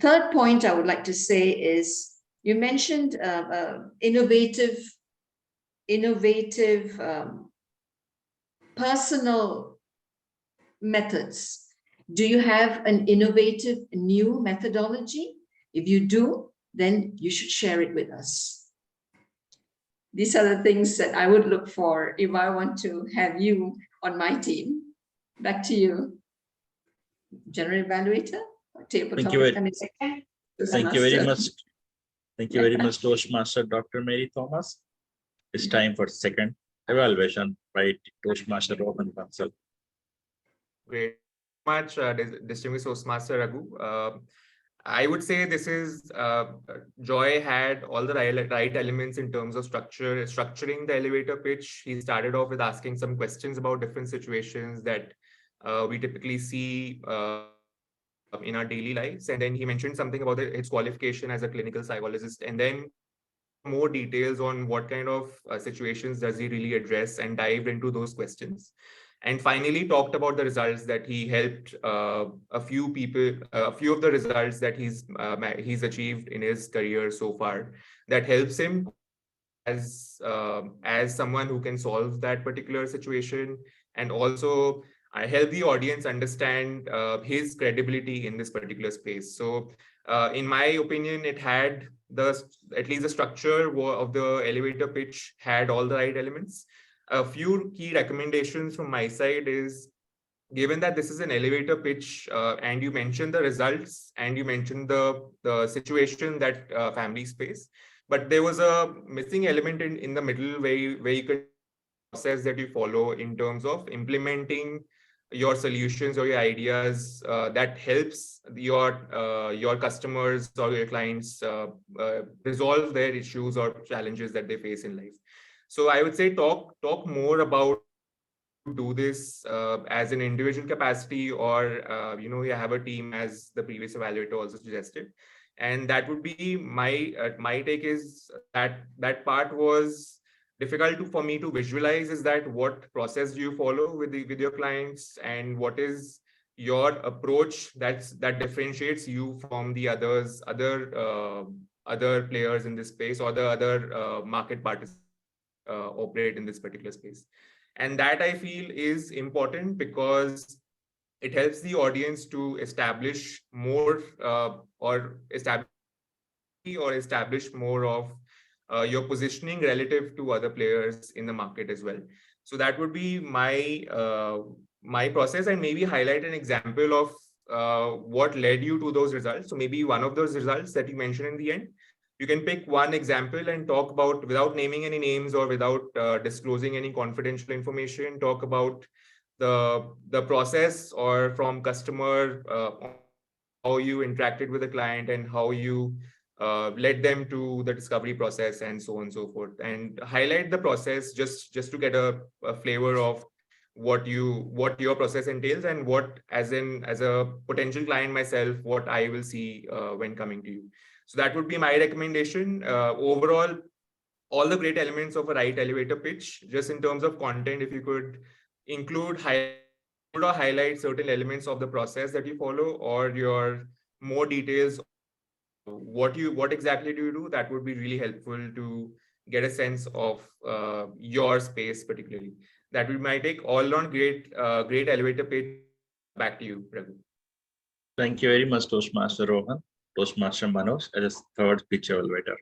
Third point I would like to say is, you mentioned innovative personal methods. Do you have an innovative new methodology? If you do, then you should share it with us. These are the things that I would look for if I want to have you on my team. Back to you, General Evaluator. Thank you very much. Thank you very much, Toastmaster Dr. Mary Thomas. It's time for second evaluation by Toastmaster Rohan Bansal. Great. Much distinguished Toastmaster Raghu. I would say this is Joy had all the right elements in terms of structuring the elevator pitch. He started off with asking some questions about different situations that we typically see in our daily lives. And then he mentioned something about his qualification as a clinical psychologist. And then more details on what kind of situations does he really address, and dived into those questions. And finally talked about the results that he helped a few of the results that he's achieved in his career so far, that helps him as someone who can solve that particular situation. And also I help the audience understand his credibility in this particular space. So in my opinion, it had at least the structure of the elevator pitch had all the right elements. A few key recommendations from my side is, given that this is an elevator pitch and you mentioned the results and you mentioned the situation that families face, but there was a missing element in the middle where you could process that you follow in terms of implementing your solutions or your ideas that helps your customers or your clients resolve their issues or challenges that they face in life. So I would say talk more about do this as an individual capacity, or you have a team, as the previous evaluator also suggested. And that would be my take, is that part was difficult for me to visualize, is that what process do you follow with your clients, and what is your approach that differentiates you from the other players in this space, or the other market participants operate in this particular space. And that I feel is important, because it helps the audience to establish more or establish more of your positioning relative to other players in the market as well. So that would be my process, and maybe highlight an example of what led you to those results. So maybe one of those results that you mentioned in the end, you can pick one example and talk about, without naming any names or without disclosing any confidential information, talk about the process, or from customer, how you interacted with the client and how you led them to the discovery process, and so on and so forth, and highlight the process just to get a flavor of what your process entails, and what, as a potential client myself, what I will see when coming to you. So that would be my recommendation. Overall, all the great elements of a right elevator pitch. Just in terms of content, if you could include or highlight certain elements of the process that you follow, or your more details, what exactly do you do, that would be really helpful to get a sense of your space particularly. That would be my take. All on great elevator pitch. Back to you, Raghu. Thank you very much, Toastmaster Rohan. Toastmaster Manoj as a third pitch elevator.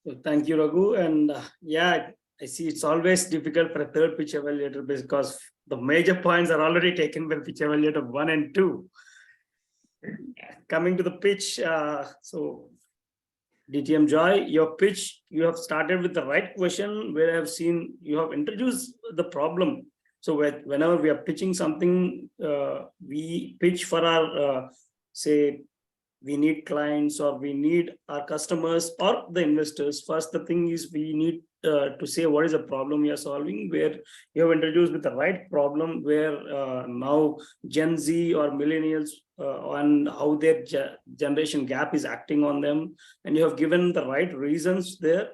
So thank you, Raghu. And yeah, I see it's always difficult for a third pitch evaluator, because the major points are already taken by pitch evaluator 1 and 2. Coming to the pitch, so DTM Joy, your pitch, you have started with the right question, where I have seen you have introduced the problem. So whenever we are pitching something, we pitch for our, say, we need clients, or we need our customers or the investors. First, the thing is we need to say what is the problem we are solving, where you have introduced with the right problem, where now Gen Z or millennials and how their generation gap is acting on them. And you have given the right reasons there.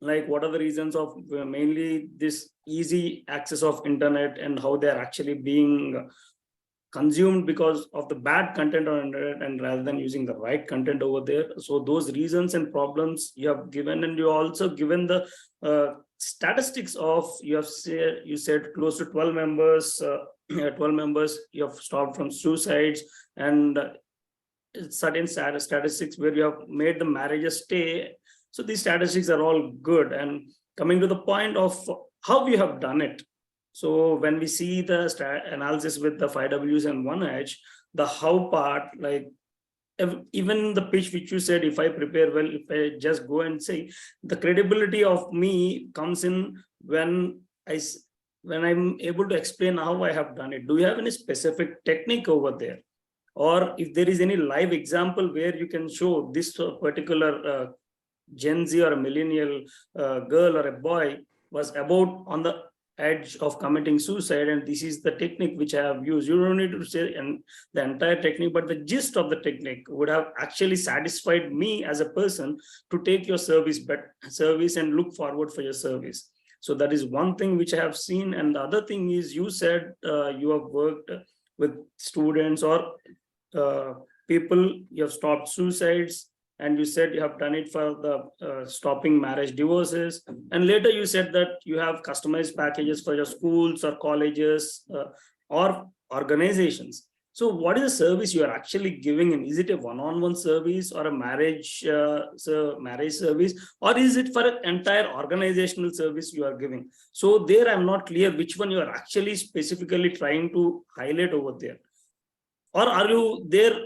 Like what are the reasons of mainly this easy access of internet, and how they're actually being consumed because of the bad content on internet, and rather than using the right content over there. So those reasons and problems you have given, and you also given the statistics of, you said close to 12 members, 12 members you have stopped from suicides, and certain statistics where you have made the marriages stay. So these statistics are all good. And coming to the point of how we have done it. So when we see the analysis with the 5 Ws and 1 H, the how part, like even the pitch which you said, if I prepare well, if I just go and say, the credibility of me comes in when I'm able to explain how I have done it. Do you have any specific technique over there? or if there is any live example where you can show this particular Gen Z or a millennial girl or a boy was about on the edge of committing suicide, and this is the technique which I have used. You don't need to say the entire technique, but the gist of the technique would have actually satisfied me as a person to take your service and look forward for your service. So that is one thing which I have seen. And the other thing is, you said you have worked with students or people, you have stopped suicides, and you said you have done it for the stopping marriage divorces, and later you said that you have customized packages for your schools or colleges or organizations. So what is the service you are actually giving in? Is it a one-on-one service or a marriage service, or is it for an entire organizational service you are giving? So there I'm not clear which one you are actually specifically trying to highlight over there, or are you there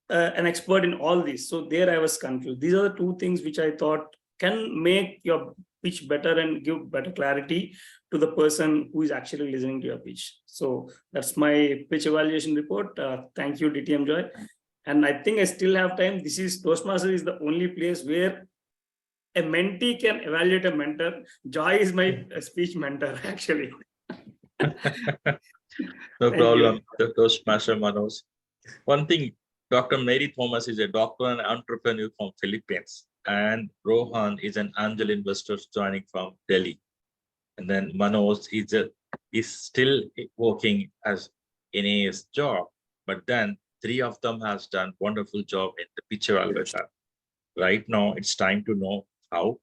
an expert in all these? So there I was confused. These are the two things which I thought can make your pitch better and give better clarity to the person who is actually listening to your pitch. So that's my pitch evaluation report. Thank you, DTM Joy. And I think I still have time. This is Toastmasters is the only place where a mentee can evaluate a mentor. Joy is my speech mentor, actually. No problem, Toastmaster Manoj. One thing, Dr. Mary Thomas is a doctor and entrepreneur from Philippines, and Rohan is an angel investor joining from Delhi. And then Manoj is still working as in his job, but then three of them has done wonderful job in the pitch evaluation. Right now, it's time to know how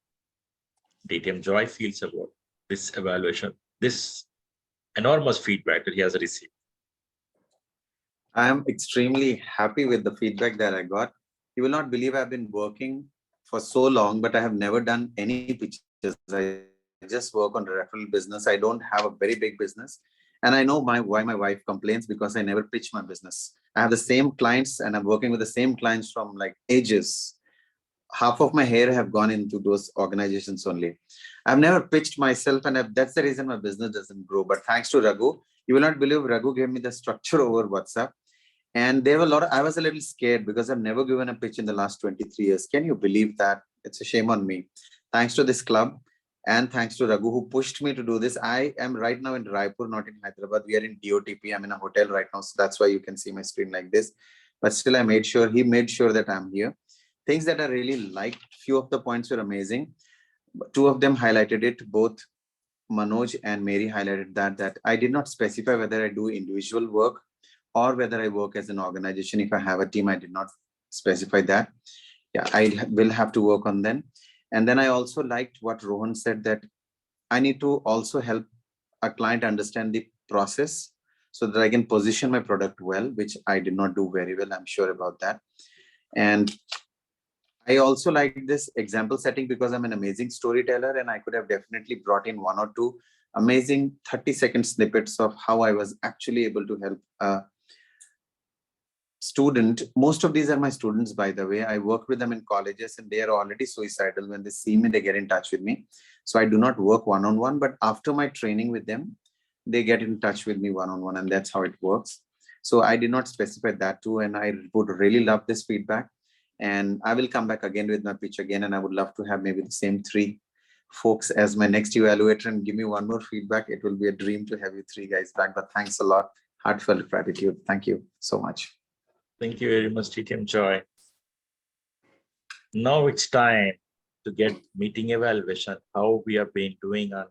DTM Joy feels about this evaluation, this enormous feedback that he has received. I am extremely happy with the feedback that I got. You will not believe I've been working for so long, but I have never done any pitches. I just work on the referral business. I don't have a very big business. And I know why my wife complains, because I never pitch my business. I have the same clients and I'm working with the same clients from like ages. Half of my hair have gone into those organizations only. I've never pitched myself, and that's the reason my business doesn't grow. But thanks to Raghu, you will not believe Raghu gave me the structure over WhatsApp. And there were a lot of, I was a little scared because I've never given a pitch in the last 23 years. Can you believe that? It's a shame on me. Thanks to this club and thanks to Raghu who pushed me to do this. I am right now in Raipur, not in Hyderabad. We are in DOTP. I'm in a hotel right now. So that's why you can see my screen like this. But still, he made sure that I'm here. Things that I really liked, few of the points were amazing. Two of them highlighted it, both Manoj and Mary highlighted that I did not specify whether I do individual work or whether I work as an organization. If I have a team, I did not specify that. Yeah, I will have to work on them. And then I also liked what Rohan said, that I need to also help a client understand the process so that I can position my product well, which I did not do very well. I'm sure about that. And I also like this example setting because I'm an amazing storyteller, and I could have definitely brought in one or two amazing 30-second snippets of how I was actually able to help a student. Most of these are my students, by the way. I work with them in colleges and they are already suicidal. When they see me, they get in touch with me. So I do not work one-on-one, but after my training with them, they get in touch with me one-on-one, and that's how it works. So I did not specify that too, and I would really love this feedback. And I will come back again with my pitch again, and I would love to have maybe the same three folks as my next evaluator and give me one more feedback. It will be a dream to have you three guys back, but thanks a lot. Heartfelt gratitude. Thank you so much. Thank you very much, DTM Joy. Now it's time to get meeting evaluation, how we have been doing on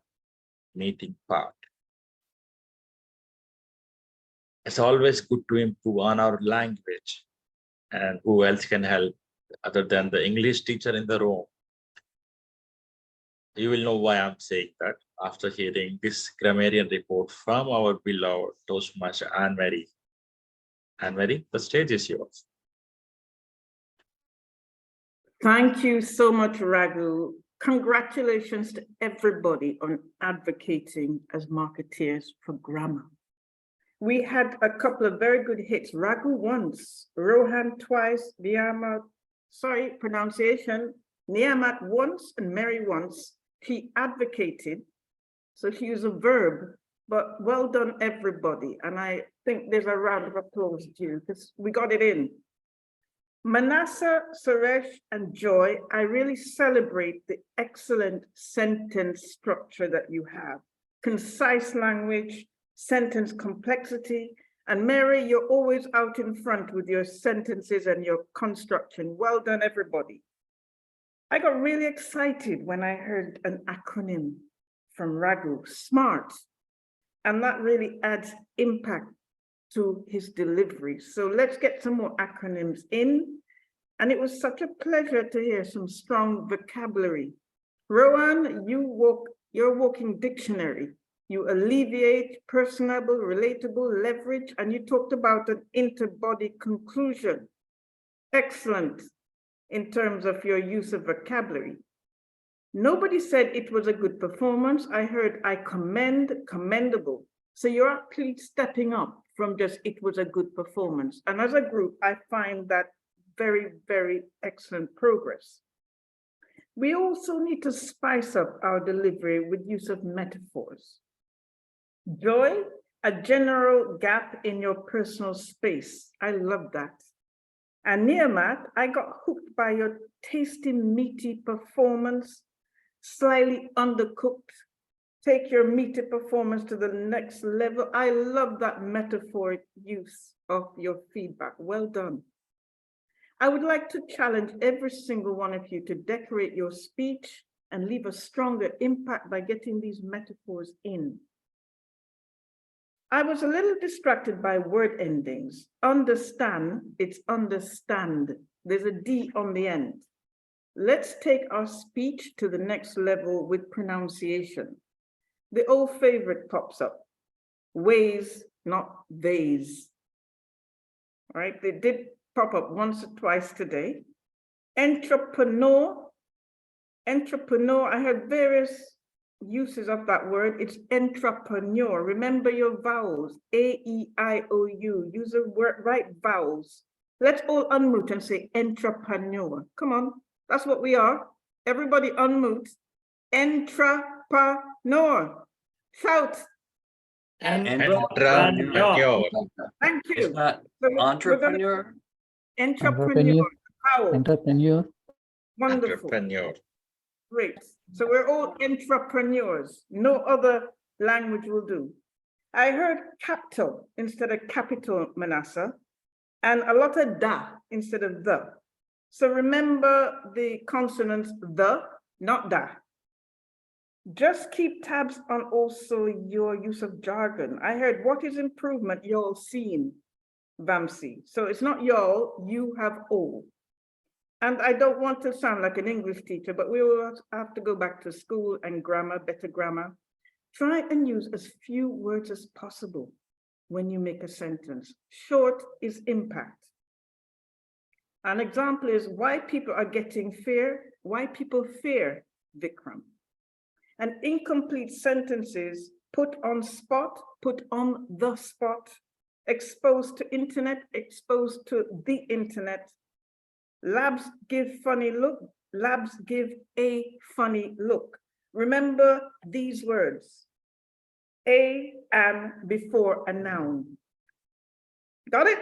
meeting part. It's always good to improve on our language. And who else can help other than the English teacher in the room? You will know why I'm saying that after hearing this grammarian report from our beloved Toastmaster Anne-Marie. Anne-Marie, the stage is yours. Thank you so much, Raghu. Congratulations to everybody on advocating as marketeers for grammar. We had a couple of very good hits. Raghu once, Rohan twice, Niyamat once, and Mary once. He advocated, so he used a verb but well done, everybody. And I think there's a round of applause due because we got it in. Manasseh, Suresh, and Joy, I really celebrate the excellent sentence structure that you have. Concise language, sentence complexity, and Mary, you're always out in front with your sentences and your construction. Well done, everybody. I got really excited when I heard an acronym from Raghu, SMART, and that really adds impact to his delivery. So let's get some more acronyms in. And it was such a pleasure to hear some strong vocabulary. Rowan, you're walking dictionary. You alleviate, personable, relatable, leverage, and you talked about an interbody conclusion. Excellent in terms of your use of vocabulary. Nobody said it was a good performance. I heard I commend, commendable. So you're actually stepping up from just it was a good performance. And as a group, I find that very, very excellent progress. We also need to spice up our delivery with use of metaphors. Joy, a general gap in your personal space. I love that. And Niamat, I got hooked by your tasty, meaty performance, slightly undercooked. Take your meaty performance to the next level. I love that metaphoric use of your feedback. Well done. I would like to challenge every single one of you to decorate your speech and leave a stronger impact by getting these metaphors in. I was a little distracted by word endings. Understand, it's understand. There's a D on the end. Let's take our speech to the next level with pronunciation. The old favorite pops up. Ways, not theys. All right, they did pop up once or twice today. Entrepreneur, I heard various uses of that word. It's intrapreneur. Remember your vowels, A-E-I-O-U. Use the right vowels. Let's all unmute and say intrapreneur. Come on, that's what we are. Everybody unmute. Intrapreneur. Shout. Entrepreneur. Thank you. Is that So entrepreneur? Entrepreneur. Vowel. Entrepreneur. Wonderful. Entrepreneur. Great. So we're all intrapreneurs. No other language will do. I heard capital instead of capital, Manasseh, and a lot of da instead of the. So remember the consonants the, not da. Just keep tabs on also your use of jargon. I heard what is improvement y'all seen, Vamsi. So it's not y'all, you have all. And I don't want to sound like an English teacher, but we will have to go back to school and grammar, better grammar. Try and use as few words as possible when you make a sentence. Short is impact. An example is why people are getting fear, why people fear Vikram. And incomplete sentences, put on spot, put on the spot, exposed to internet, exposed to the internet. Labs give funny look, labs give a funny look. Remember these words, a and before a noun. Got it?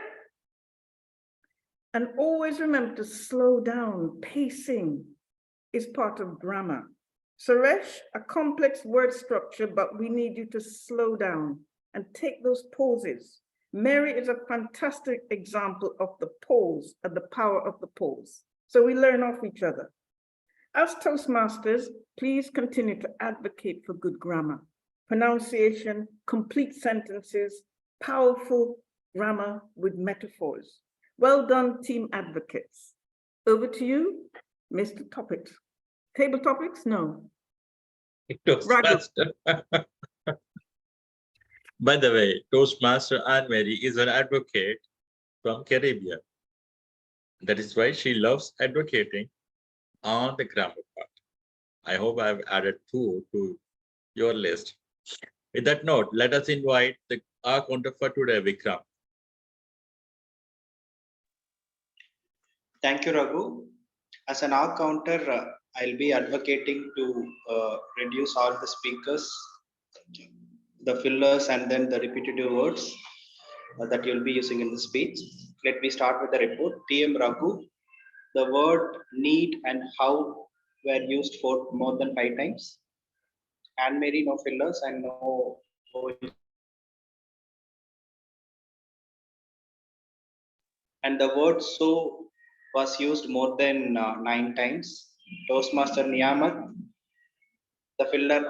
And always remember to slow down. Pacing is part of grammar. Suresh, a complex word structure, but we need you to slow down and take those pauses. Mary is a fantastic example of the pause and the power of the pause. So we learn off each other. As Toastmasters, please continue to advocate for good grammar, pronunciation, complete sentences, powerful grammar with metaphors. Well done, team advocates. Over to you, Mr. Topics. Table topics? No. Toastmaster. By the way, Toastmaster Anne Mary is an advocate from Caribbean. That is why she loves advocating on the grammar part. I hope I've added two to your list. With that note, let us invite our counter for today, Vikram. Thank you, Raghu. As an R counter, I'll be advocating to reduce all the speakers. the fillers and then the repetitive words that you'll be using in the speech. Let me start with the report. TM Raghu, the word need and how were used for more than 5 times. Anne Mary, no fillers and no. And the word so was used more than 9 times. Toastmaster Niyamat, the filler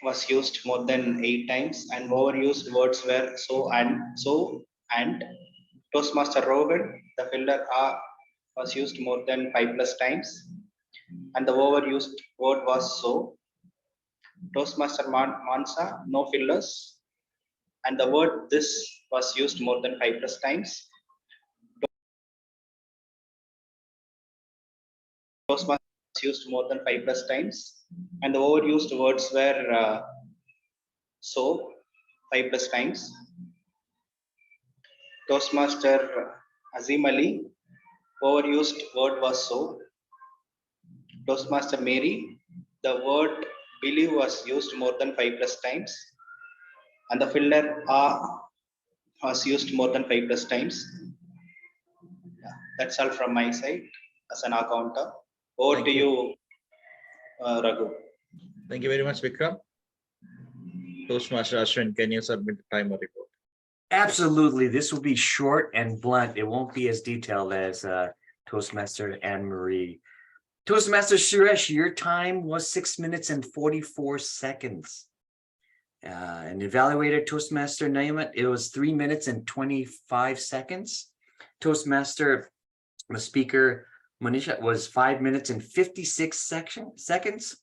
was used more than 8 times, and overused words were so and. Toastmaster Rogan, the filler was used more than 5+ times, and the overused word was so. Toastmaster Mansa, no fillers, and the word this was used more than 5+ times. Toastmaster was used more than 5+ times, and the overused words were so 5+ times. Toastmaster Azim Ali, overused word was so. Toastmaster Mary, the word believe was used more than 5+ times, and the filler was used more than 5+ times. Yeah, that's all from my side as an accountant. Over to you, Raghu. Thank you very much, Vikram. Toastmaster Ashwin, can you submit the timer report? Absolutely. This will be short and blunt. It won't be as detailed as Toastmaster Anne-Marie. Toastmaster Suresh, your time was 6 minutes and 44 seconds. And evaluator Toastmaster Naimat, it was 3 minutes and 25 seconds. Toastmaster, the speaker, Manisha, was 5 minutes and 56 seconds.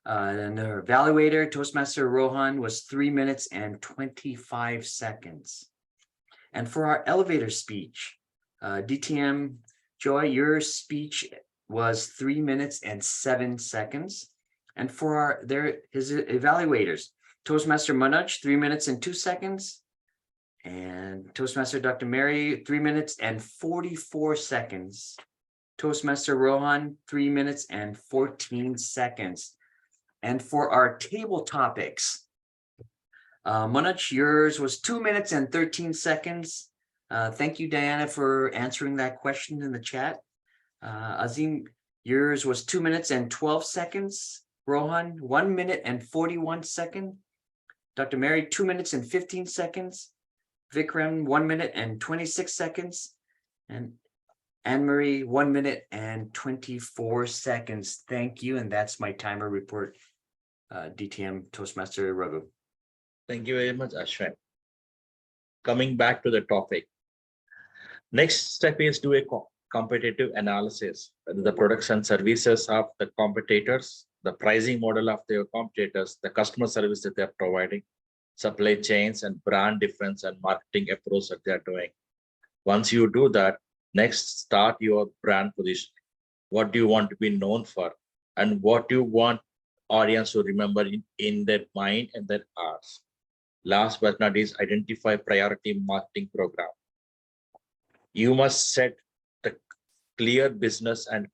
And the evaluator, Toastmaster Rohan, was 3 minutes and 25 seconds. And for our elevator speech, DTM Joy, your speech was 3 minutes and 7 seconds. And for his evaluators, Toastmaster Manoj, 3 minutes and 2 seconds. And Toastmaster Dr. Mary, 3 minutes and 44 seconds. Toastmaster Rohan, 3 minutes and 14 seconds. And for our table topics, Manoj, yours was 2 minutes and 13 seconds. Thank you, Diana, for answering that question in the chat. Azim, yours was 2 minutes and 12 seconds. Rohan, 1 minute and 41 seconds. Dr. Mary, 2 minutes and 15 seconds. Vikram, 1 minute and 26 seconds. And Anne-Marie, 1 minute and 24 seconds. Thank you. And that's my timer report, DTM Toastmaster Raghu. Thank you very much, Ashwin. Coming back to the topic. Next step is do a competitive analysis, whether the products and services of the competitors, the pricing model of their competitors, the customer service that they're providing, supply chains and brand difference and marketing approach that they're doing. Once you do that, next start your brand position. What do you want to be known for? And what do you want audience to remember in their mind and their hearts? Last but not least, identify priority marketing program. You must set the clear business and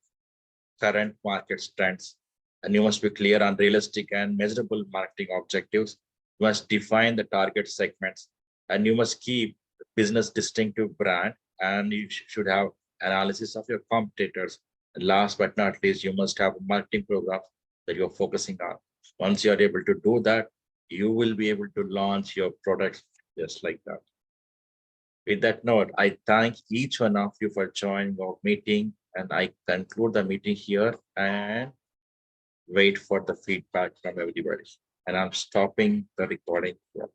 current market trends, and you must be clear on realistic and measurable marketing objectives. You must define the target segments, and you must keep business distinctive brand, and you should have analysis of your competitors. And last but not least, you must have a marketing program that you're focusing on. Once you're able to do that, you will be able to launch your products just like that. With that note, I thank each one of you for joining our meeting, and I conclude the meeting here and wait for the feedback from everybody. And I'm stopping the recording here.